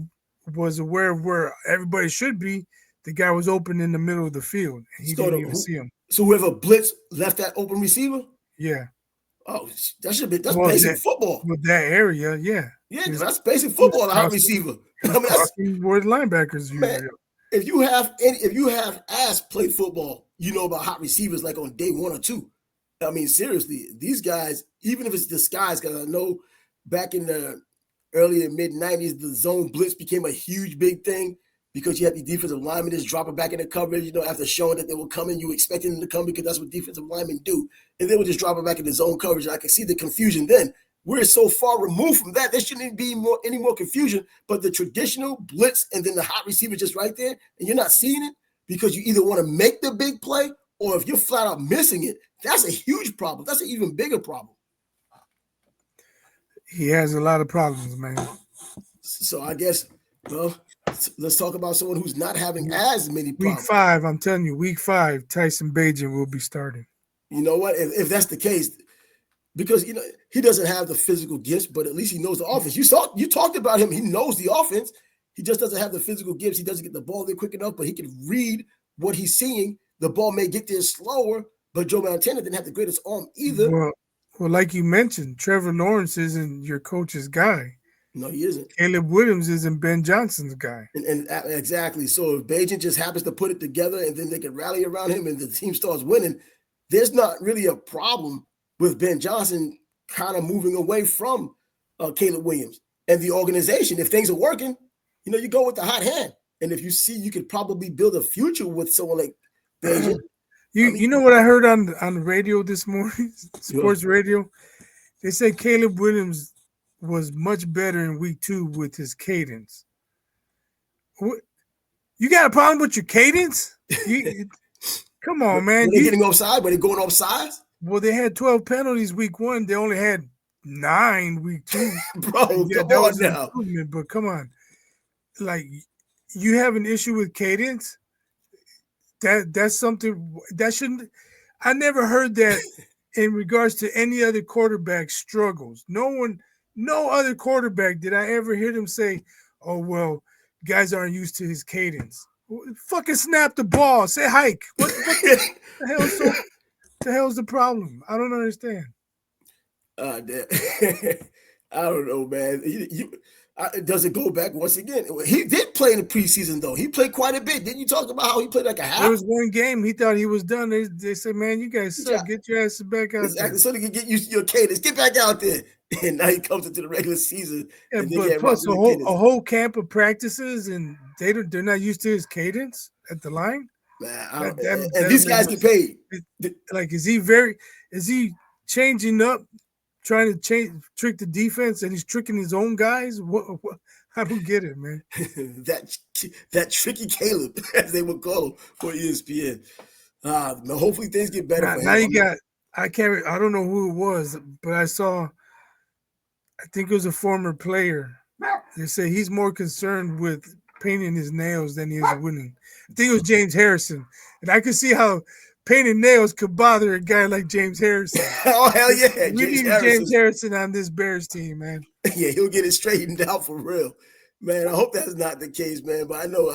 was aware of where everybody should be, the guy was open in the middle of the field, and he didn't even see him. So whoever blitz left that open receiver? Yeah. Oh, that's basic football. With that area, yeah. Yeah, that's basic football, the hot receiver. I mean, that's where the linebackers usually are. If you have played football, you know about hot receivers like on day 1 or 2. I mean, seriously, these guys, even if it's disguised, because I know back in the early and mid-90s, the zone blitz became a huge, big thing, because you had the defensive linemen just dropping back in the coverage, after showing that they were coming, you expected them to come because that's what defensive linemen do. And they would just drop it back in the zone coverage. And I could see the confusion then. We're so far removed from that. There shouldn't be any more confusion. But the traditional blitz and then the hot receiver just right there, and you're not seeing it because you either want to make the big play, or if you're flat out missing it, that's a huge problem. That's an even bigger problem. He has a lot of problems, man. So I guess, let's talk about someone who's not having as many problems. Week 5, I'm telling you, week 5, Tyson Bagent will be starting. You know what? If that's the case, because he doesn't have the physical gifts, but at least he knows the offense. You talked about him. He knows the offense. He just doesn't have the physical gifts. He doesn't get the ball there quick enough, but he can read what he's seeing. The ball may get there slower, but Joe Montana didn't have the greatest arm either. Well, like you mentioned, Trevor Lawrence isn't your coach's guy. No, he isn't. Caleb Williams isn't Ben Johnson's guy. And exactly. So if Bagent just happens to put it together and then they can rally around him and the team starts winning, there's not really a problem with Ben Johnson kind of moving away from Caleb Williams and the organization. If things are working, you go with the hot hand. And if you see you could probably build a future with someone like Bagent. You know what I heard on the radio this morning, sports radio? They said Caleb Williams was much better in week 2 with his cadence. You got a problem with your cadence? Come on, man. Were they getting offside? Were they going offside? Well, they had 12 penalties week 1. They only had 9 week 2. Bro, come on now. But come on. Like, you have an issue with cadence? That's something that shouldn't. I never heard that in regards to any other quarterback struggles. No other quarterback did I ever hear them say, "Oh well, guys aren't used to his cadence." Fucking snap the ball, say hike. What the hell's the problem? I don't understand. I don't know, man. Does it go back once again? He did play in the preseason, though. He played quite a bit. Didn't you talk about how he played like a half? There was one game he thought he was done. They said, "Man, you guys suck. Get your asses back out there." So they can get used to your cadence. Get back out there. And now he comes into the regular season. Yeah, but plus a whole camp of practices, and they're not used to his cadence at the line. Man, and these guys get paid. Like, is he changing up trying to trick the defense, and he's tricking his own guys. What? I don't get it, man. that tricky Caleb, as they would call him for ESPN. Hopefully things get better for Now him. you got. I can't. I don't know who it was, but I saw. I think it was a former player. They say he's more concerned with painting his nails than he is winning. I think it was James Harrison, and I could see how painting nails could bother a guy like James Harrison. Oh hell yeah, We need James Harrison on this Bears team, man. Yeah, he'll get it straightened out for real, man. I hope that's not the case, man. But I know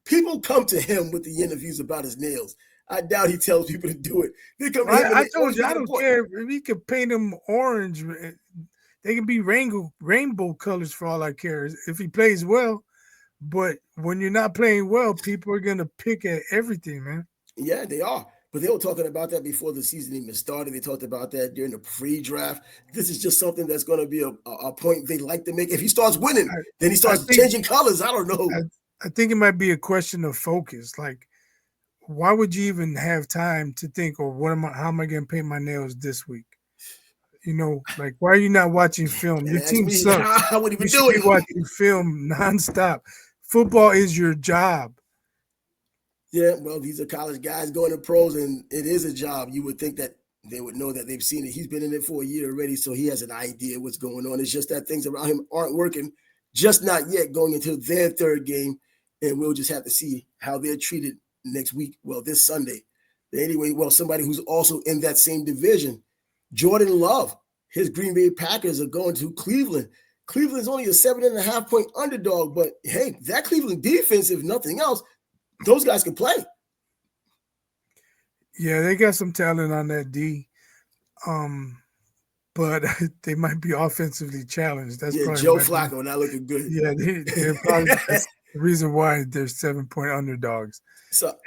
people come to him with the interviews about his nails. I doubt he tells people to do it. They come to him I told you I don't care if he could paint them orange. They can be rainbow colors for all I care if he plays well. But when you're not playing well, people are gonna pick at everything, man. Yeah, they are. But they were talking about that before the season even started. They talked about that during the pre-draft. This is just something that's going to be a point they like to make. If he starts winning, then he starts changing colors. I don't know. I think it might be a question of focus. Like, why would you even have time to think, or how am I going to paint my nails this week? You know, like, why are you not watching film? Your team sucks. What are you should be watching film nonstop. Football is your job. Yeah, well, these are college guys going to pros, and it is a job. You would think that they would know that they've seen it. He's been in it for a year already, so he has an idea what's going on. It's just that things around him aren't working, just not yet going into their third game, and we'll just have to see how they're treated next week, well, this Sunday. But anyway, somebody who's also in that same division, Jordan Love, his Green Bay Packers are going to Cleveland. Cleveland's only a 7.5-point underdog, but hey, that Cleveland defense, if nothing else, those guys can play. Yeah, they got some talent on that D. But they might be offensively challenged. That's probably Joe Flacco not looking good. Yeah, they're probably the reason why they're 7-point underdogs.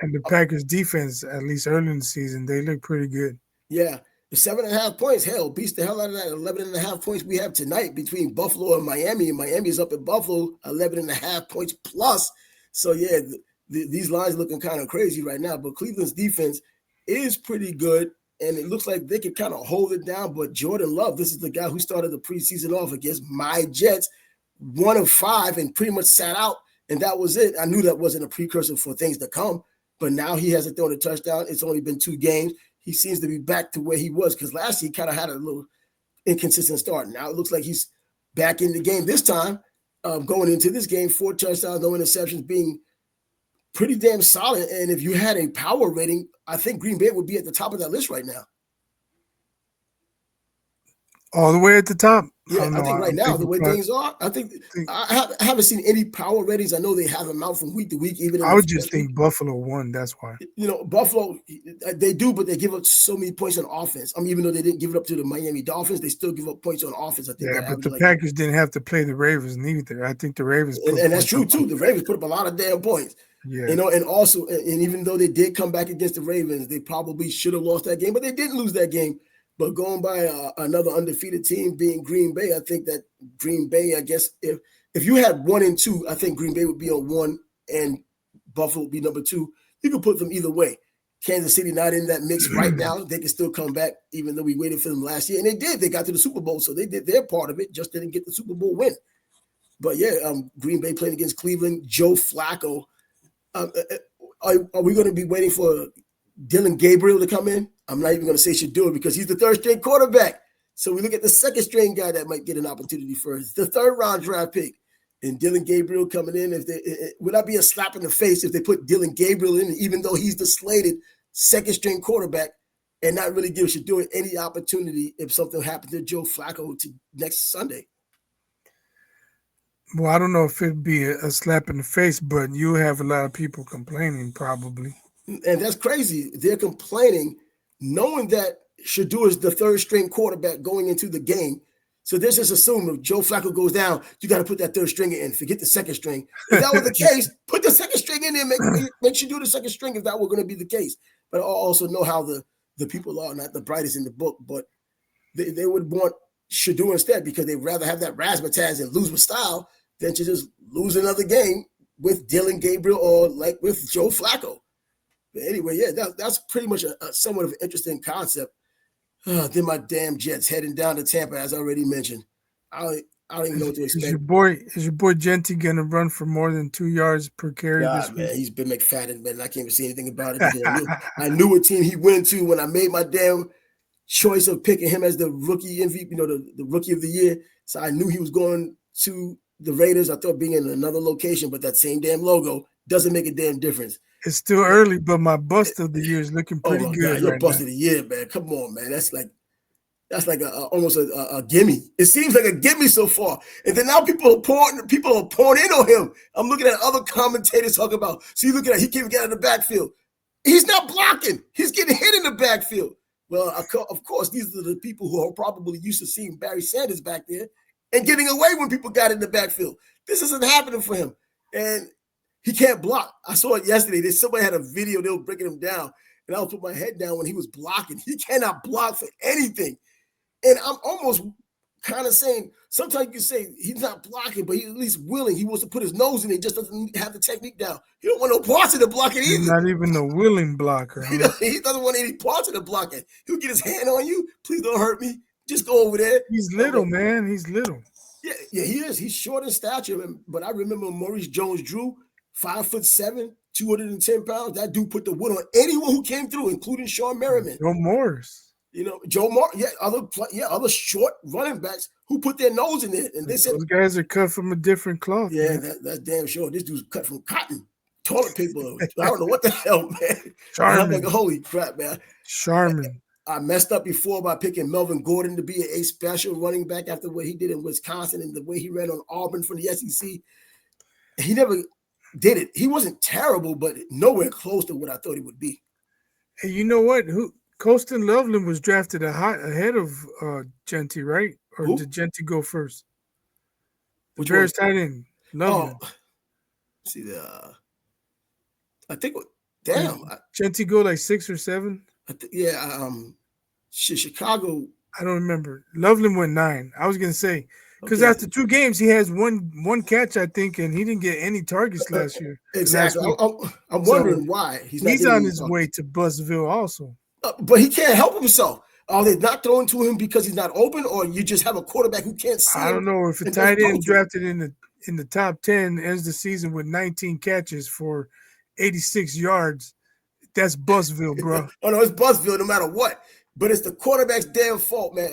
And the Packers defense, at least early in the season, they look pretty good. Yeah. The 7.5 points, hell, beats the hell out of that 11.5 points we have tonight between Buffalo and Miami. And Miami's up at Buffalo, 11.5 points plus. So, yeah, these lines looking kind of crazy right now. But Cleveland's defense is pretty good. And it looks like they can kind of hold it down. But Jordan Love, this is the guy who started the preseason off against my Jets, 1 of 5, and pretty much sat out. And that was it. I knew that wasn't a precursor for things to come. But now he hasn't thrown a touchdown. It's only been 2 games. He seems to be back to where he was, because last year he kind of had a little inconsistent start. Now it looks like he's back in the game this time, going into this game, 4 touchdowns, no interceptions, being pretty damn solid. And if you had a power rating, I think Green Bay would be at the top of that list right now. All the way at the top? Yeah, I think right now, the way things are, I haven't seen any power ratings. I know they have them out from week to week. Even I would just think Buffalo won. That's why. Buffalo, they do, but they give up so many points on offense. I mean, even though they didn't give it up to the Miami Dolphins, they still give up points on offense. I think. Yeah, but the Packers didn't have to play the Ravens neither. I think the Ravens, and that's true too. The Ravens put up a lot of damn points. Yeah, and also, and even though they did come back against the Ravens, they probably should have lost that game, but they didn't lose that game. But going by another undefeated team being Green Bay, I think that Green Bay, I guess, if you had 1 and 2, I think Green Bay would be on 1 and Buffalo would be number 2. You could put them either way. Kansas City not in that mix right now. They can still come back, even though we waited for them last year. And they did. They got to the Super Bowl, so they did their part of it, just didn't get the Super Bowl win. But, yeah, Green Bay playing against Cleveland, Joe Flacco. Are we going to be waiting for Dylan Gabriel to come in? I'm not even going to say should do it, because he's the 3rd-string quarterback. So we look at the 2nd-string guy that might get an opportunity first, the 3rd-round draft pick, and Dylan Gabriel coming in. Would that be a slap in the face if they put Dylan Gabriel in, even though he's the slated 2nd-string quarterback, and not really give Shador any opportunity if something happened to Joe Flacco next Sunday? Well, I don't know if it'd be a slap in the face, but you have a lot of people complaining probably. And that's crazy. They're complaining knowing that Shador is the 3rd-string quarterback going into the game. So they just assume if Joe Flacco goes down, you got to put that 3rd stringer in. Forget the 2nd string. If that was the case, put the 2nd string in there. Make Shador the 2nd string if that were going to be the case. But I also know how the people are not the brightest in the book, but they would want Shador instead, because they'd rather have that razzmatazz and lose with style than to just lose another game with Dylan Gabriel or like with Joe Flacco. But anyway, yeah, that's pretty much a somewhat of an interesting concept. Then my damn Jets heading down to Tampa, as I already mentioned. I don't, I don't even know what to Is your expect. boy is your boy Genty gonna run for more than 2 yards per carry this God, week? man, he's been McFadden, man. I can't even say anything about it because I knew what team he went to when I made my damn choice of picking him as the rookie MVP, the rookie of the year. So I knew he was going to the Raiders. I thought being in another location, but that same damn logo doesn't make a damn difference. It's still But, early, but my bust of the year is looking oh pretty my God, good you're right now. bust of the year, man. Come on, man. That's like almost a gimme. It seems like a gimme so far. And then now people are pouring in on him. I'm looking at other commentators talking about, so you looking at he can't get out of the backfield. He's not blocking. He's getting hit in the backfield. Well, of course, these are the people who are probably used to seeing Barry Sanders back there and getting away when people got in the backfield. This isn't happening for him. And he can't block. I saw it yesterday. Somebody had a video, they were breaking him down. And I would put my head down when he was blocking. He cannot block for anything. And I'm almost kind of saying, sometimes you can say he's not blocking, but he's at least willing. He wants to put his nose in it, just doesn't have the technique down. He don't want no parts of the blocking He's either. not even a willing blocker, huh? He doesn't want any parts of the blocking. He'll get his hand on you. Please don't hurt me. Just go over there. He's little, man. He's little. Yeah, he is. He's short in stature. But I remember Maurice Jones-Drew, 5'7", 210 pounds. That dude put the wood on anyone who came through, including Sean Merriman. Joe Morris. Joe Moore, other short running backs who put their nose in it, and they said those guys are cut from a different cloth. Yeah, that's damn sure. This dude's cut from cotton, toilet paper. I don't know what the hell, man. I'm like, holy crap, man. Charmin. I messed up before by picking Melvin Gordon to be a special running back after what he did in Wisconsin and the way he ran on Auburn from the SEC. He never did it. He wasn't terrible, but nowhere close to what I thought he would be. Hey, you know what? Colston Loveland was drafted ahead of Genty, right? Or did Genty go first? The Bears tight end, Loveland. Oh, see I think. Damn, Genty go like 6 or 7. Chicago. I don't remember. Loveland went 9. I was gonna say because after 2 games he has one catch, I think, and he didn't get any targets last year. Exactly. I'm wondering why he's on his way to Buzzville also. But he can't help himself. Are they not throwing to him because he's not open, or you just have a quarterback who can't see? I don't know if a tight end drafted in the top 10 ends the season with 19 catches for 86 yards. That's Buzzville, bro. Oh no, it's Buzzville no matter what. But it's the quarterback's damn fault, man.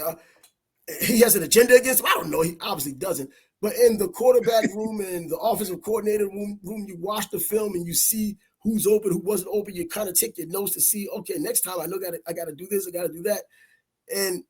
He has an agenda against him. I don't know. He obviously doesn't. But in the quarterback room and the offensive coordinator room, you watch the film and you see who's open, who wasn't open. You kind of take your notes to see, okay, next time I know I got to do this, I got to do that. And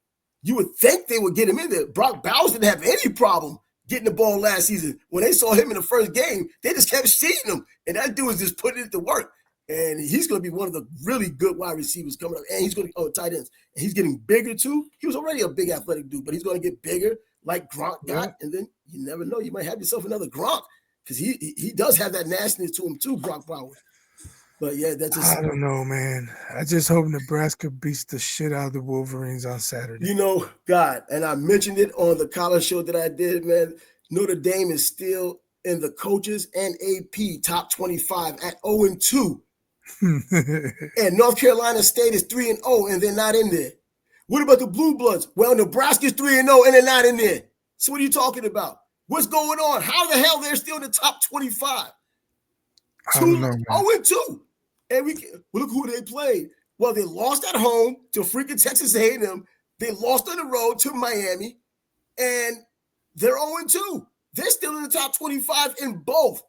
you would think they would get him in there. Brock Bowers didn't have any problem getting the ball last season. When they saw him in the first game, they just kept seeing him. And that dude was just putting it to work. And he's going to be one of the really good wide receivers coming up. And he's going to tight ends. And he's getting bigger too. He was already a big athletic dude, but he's going to get bigger like Gronk got. Yeah. And then you never know. You might have yourself another Gronk because he does have that nastiness to him too, Brock Bowers. But yeah, that's just. I don't know, man. I just hope Nebraska beats the shit out of the Wolverines on Saturday. God, and I mentioned it on the college show that I did, man. Notre Dame is still in the coaches and AP top 25 at 0-2. And North Carolina State is 3-0, and they're not in there. What about the Blue Bloods? Well, Nebraska's 3-0, and they're not in there. So what are you talking about? What's going on? How the hell they're still in the top 25? 0-2. And look who they played. Well, they lost at home to freaking Texas A&M. They lost on the road to Miami, and they're 0-2. They're still in the top 25 in both.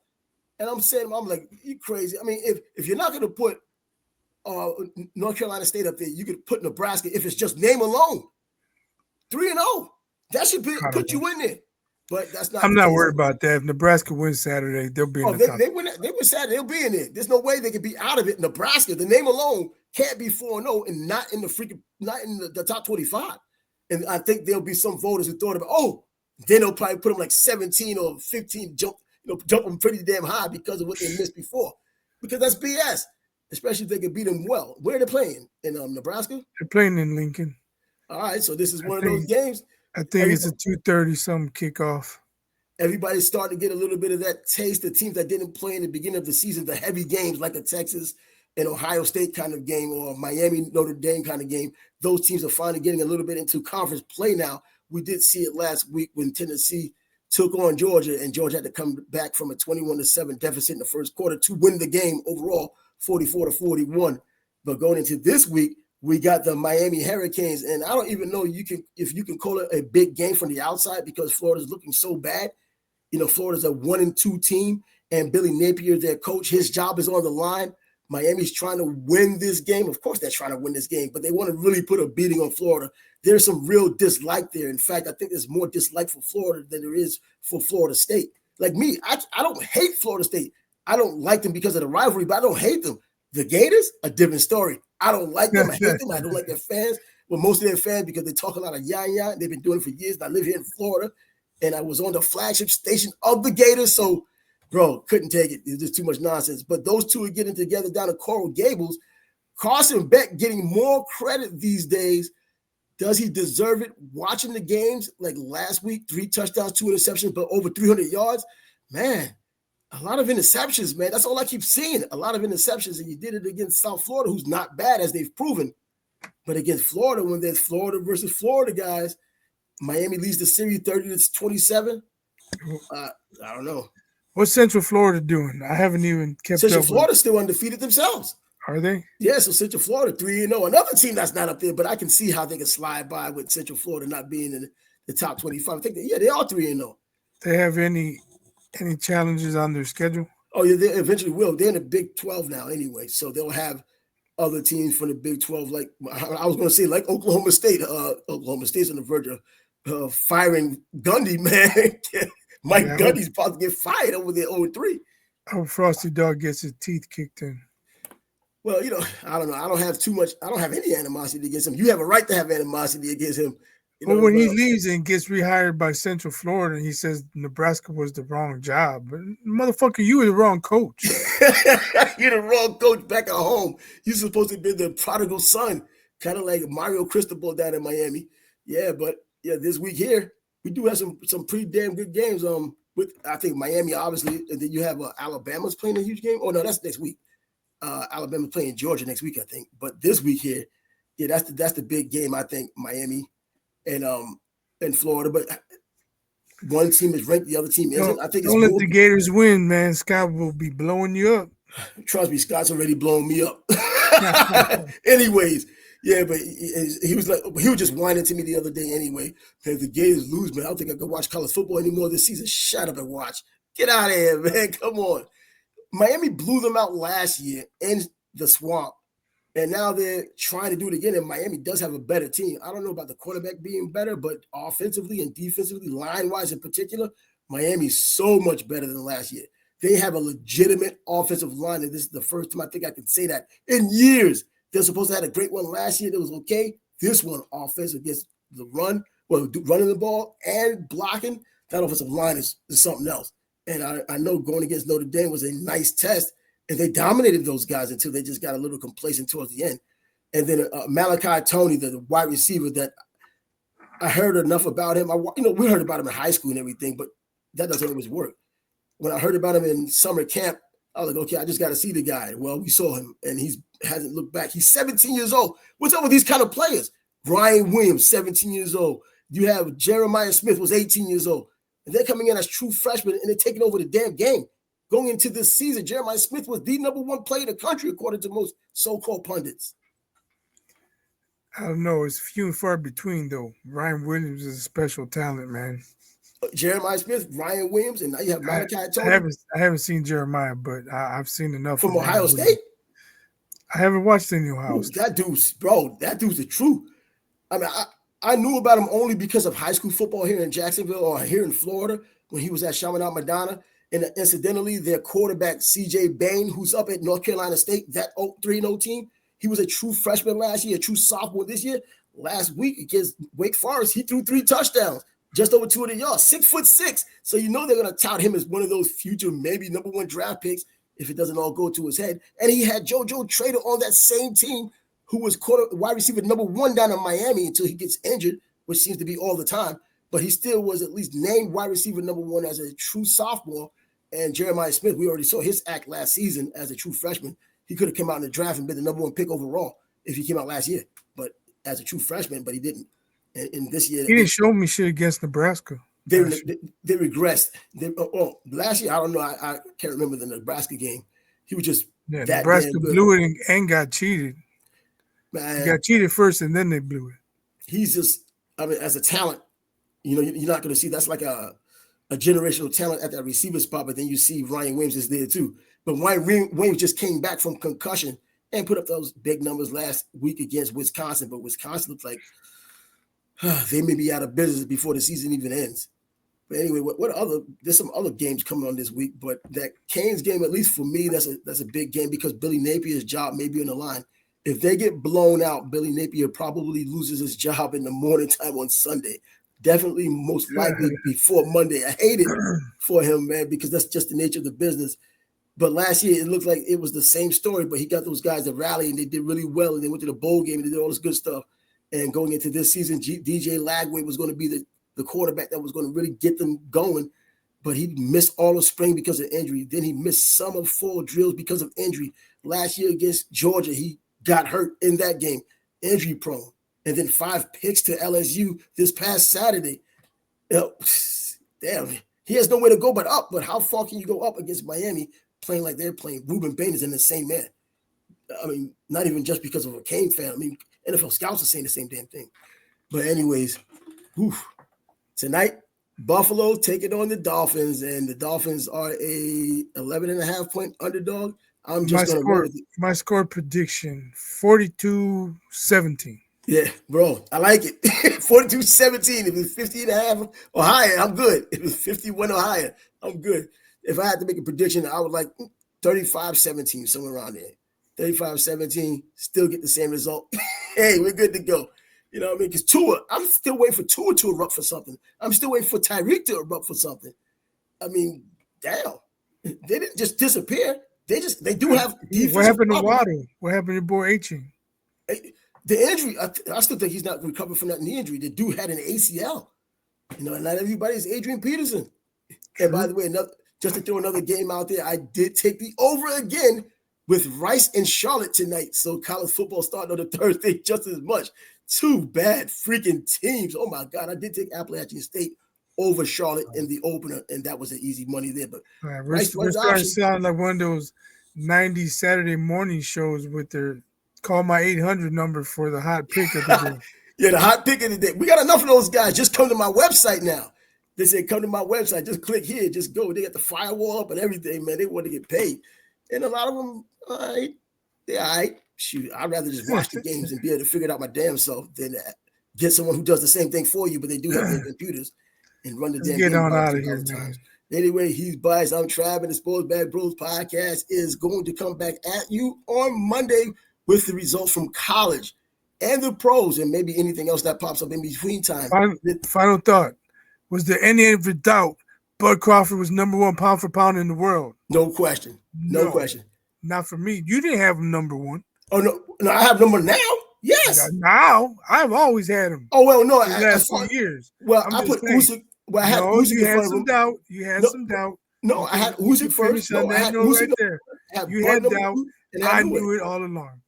And I'm like, you crazy. I mean, if you're not going to put North Carolina State up there, you could put Nebraska if it's just name alone. 3-0. That should put you in there. But that's not. I'm not worried about that. If Nebraska wins Saturday, they'll be in the top. They win Saturday, they'll be in there. There's no way they could be out of it. Nebraska, the name alone can't be 4-0 and not in the top 25. And I think there'll be some voters who thought about, then they'll probably put them like 17 or 15, jump them pretty damn high because of what they missed before. Because that's BS, especially if they can beat them well. Where are they playing? In Nebraska? They're playing in Lincoln. All right, so this is one of those games. I think it's a 2:30 something kickoff. Everybody's starting to get a little bit of that taste. The teams that didn't play in the beginning of the season, the heavy games like a Texas, an Ohio State kind of game or Miami Notre Dame kind of game. Those teams are finally getting a little bit into conference play now. We did see it last week when Tennessee took on Georgia, and Georgia had to come back from a 21-7 deficit in the first quarter to win the game overall, 44-41. But going into this week, we got the Miami Hurricanes, and I don't even know if you can call it a big game from the outside because Florida's looking so bad. Florida's a 1-2 team, and Billy Napier, their coach, his job is on the line. Miami's trying to win this game. Of course, they're trying to win this game, but they want to really put a beating on Florida. There's some real dislike there. In fact, I think there's more dislike for Florida than there is for Florida State. Like me, I don't hate Florida State. I don't like them because of the rivalry, but I don't hate them. The Gators, a different story. I don't like them. I hate them. I don't like their fans. Well, most of their fans, because they talk a lot of yah-yah. They've been doing it for years. I live here in Florida, and I was on the flagship station of the Gators. So, bro, couldn't take it. It's just too much nonsense. But those two are getting together down at Coral Gables. Carson Beck getting more credit these days. Does he deserve it? Watching the games like last week, 3 touchdowns, 2 interceptions, but over 300 yards. Man, a lot of interceptions, man. That's all I keep seeing. A lot of interceptions, and you did it against South Florida, who's not bad, as they've proven. But against Florida, when there's Florida versus Florida guys, Miami leads the series 30-27. I don't know. What's Central Florida doing? I haven't even kept Central up. Florida's still undefeated themselves. Are they? Yeah, so Central Florida 3-0. Another team that's not up there, but I can see how they can slide by with Central Florida not being in the top 25. I think they are 3-0. They have any challenges on their schedule? Oh, yeah, they eventually will. They're in the Big 12 now anyway, so they'll have other teams from the Big 12, like I was going to say, like Oklahoma State. Oklahoma State's on the verge of firing Gundy, man. Mike Gundy's about to get fired over there 0-3. I hope Frosty Dog gets his teeth kicked in. Well, I don't know. I don't have any animosity against him. You have a right to have animosity against him. Well, when he leaves and gets rehired by Central Florida, and he says Nebraska was the wrong job. But motherfucker, you were the wrong coach. You're the wrong coach back at home. You're supposed to be the prodigal son, kind of like Mario Cristobal down in Miami. Yeah, but this week here, we do have some pretty damn good games. With I think Miami, obviously, and then you have Alabama's playing a huge game. Oh no, that's next week. Alabama's playing Georgia next week, I think. But this week here, that's the big game. I think Miami and Florida, but one team is ranked, the other team isn't. I think don't let the Gators win, man. Scott will be blowing you up. Trust me, Scott's already blown me up. Anyways, yeah, but he was just whining to me the other day anyway. If the Gators lose, man, I don't think I can watch college football anymore this season. Shut up and watch. Get out of here, man. Come on. Miami blew them out last year in the swamp. And now they're trying to do it again, and Miami does have a better team. I don't know about the quarterback being better, but offensively and defensively, line-wise in particular, Miami's so much better than last year. They have a legitimate offensive line, and this is the first time I think I can say that in years. They're supposed to have a great one last year that was okay. This one, offense against the run, running the ball and blocking, that offensive line is something else. And I know going against Notre Dame was a nice test, and they dominated those guys until they just got a little complacent towards the end. And then Malachi Tony, the wide receiver that I heard enough about him. We heard about him in high school and everything, but that doesn't always work. When I heard about him in summer camp, I was like, okay, I just got to see the guy. Well, we saw him, and he hasn't looked back. He's 17 years old. What's up with these kind of players? Ryan Williams, 17 years old. You have Jeremiah Smith, was 18 years old. And they're coming in as true freshmen, and they're taking over the damn game. Going into this season, Jeremiah Smith was the number 1 player in the country, according to most so-called pundits. I don't know. It's few and far between, though. Ryan Williams is a special talent, man. Jeremiah Smith, Ryan Williams, and now you have Malachi Tony. I haven't seen Jeremiah, but I've seen enough. From Ohio State? I haven't watched any Ohio State. That dude's the truth. I mean, I knew about him only because of high school football here in Jacksonville or here in Florida when he was at Chaminade Madonna. And incidentally, their quarterback, C.J. Bain, who's up at North Carolina State, that 3-0 team, he was a true freshman last year, a true sophomore this year. Last week against Wake Forest, he threw 3 touchdowns, just over 200 yards, 6'6". So you know they're going to tout him as one of those future maybe number 1 draft picks if it doesn't all go to his head. And he had JoJo Trader on that same team who was wide receiver number 1 down in Miami until he gets injured, which seems to be all the time. But he still was at least named wide receiver number 1 as a true sophomore. And Jeremiah Smith, we already saw his act last season as a true freshman. he could have come out in the draft and been the number 1 pick overall if he came out last year. But as a true freshman, but he didn't. And this year, he didn't show me shit against Nebraska. They regressed. Last year, I don't know. I can't remember the Nebraska game. He was just that Nebraska blew it and got cheated. Man, he got cheated first, and then they blew it. He's just, I mean, as a talent, you're not going to see that's like a generational talent at that receiver spot. But then you see Ryan Williams is there too. But Ryan Williams just came back from concussion and put up those big numbers last week against Wisconsin. But Wisconsin looks like they may be out of business before the season even ends. But anyway, there's some other games coming on this week, but that Canes game, at least for me, that's a big game because Billy Napier's job may be on the line. If they get blown out, Billy Napier probably loses his job in the morning time on Sunday. Definitely, most likely before Monday. I hate it for him, man, because that's just the nature of the business. But last year, it looked like it was the same story, but he got those guys to rally, and they did really well, and they went to the bowl game, and they did all this good stuff. And going into this season, DJ Lagway was going to be the quarterback that was going to really get them going, but he missed all of spring because of injury. Then he missed some of fall drills because of injury. Last year against Georgia, he got hurt in that game, injury prone. And then 5 picks to LSU this past Saturday. Damn, he has nowhere to go but up. But how far can you go up against Miami playing like they're playing? Ruben Bain is in the same man. I mean, not even just because of a Kane fan. I mean, NFL scouts are saying the same damn thing. But anyways, tonight, Buffalo taking on the Dolphins, and the Dolphins are a 11.5-point underdog. I'm just going to roll with it. My score prediction, 42-17. Yeah, bro, I like it. 42-17. If it's 50.5 or higher, I'm good. If it's 51 or higher, I'm good. If I had to make a prediction, I would like 35-17, somewhere around there. 35-17, still get the same result. Hey, we're good to go. You know what I mean? Because Tua, I'm still waiting for Tua to erupt for something. I'm still waiting for Tyreek to erupt for something. I mean, damn. They didn't just disappear. They do have defense. What happened to Waddle? What happened to your boy H-ing? The injury, I still think he's not recovered from that knee injury. The dude had an ACL. You know, not everybody's Adrian Peterson. And by the way, just to throw another game out there, I did take the over again with Rice and Charlotte tonight. So college football starting on the Thursday just as much. 2 bad freaking teams. Oh, my God. I did take Appalachian State over Charlotte in the opener, and that was an easy money there. But we're starting to sound like one of those 90s Saturday morning shows with their call my 800 number for the hot pick of the day. Yeah, the hot pick of the day. We got enough of those guys. Just come to my website now. They said, come to my website. Just click here. Just go. They got the firewall up and everything, man. They want to get paid. And a lot of them, all right. They're all right. Shoot, I'd rather just watch the games and be able to figure it out my damn self than get someone who does the same thing for you, but they do have their computers and run the damn get game on out of here, man. Anyway, he's biased. I'm Trav, and the Sports Bad Bros podcast is going to come back at you on Monday with the results from college and the pros and maybe anything else that pops up in between time. Final thought. Was there any ever doubt Bud Crawford was number 1 pound for pound in the world? No question. No question. Not for me. You didn't have him number 1. Oh, no, I have number now. Yes. Now, I've always had him. Oh, well, no. The last 2 years. Well, I put Usyk. Well, I had Usyk you had some doubt. You had some doubt. No, I had Usyk first. No, I had Usyk right there. You had doubt. I knew knew it all along.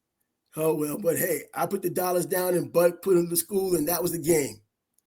Oh, well, but hey, I put the dollars down and Bud put him to school, and that was the game.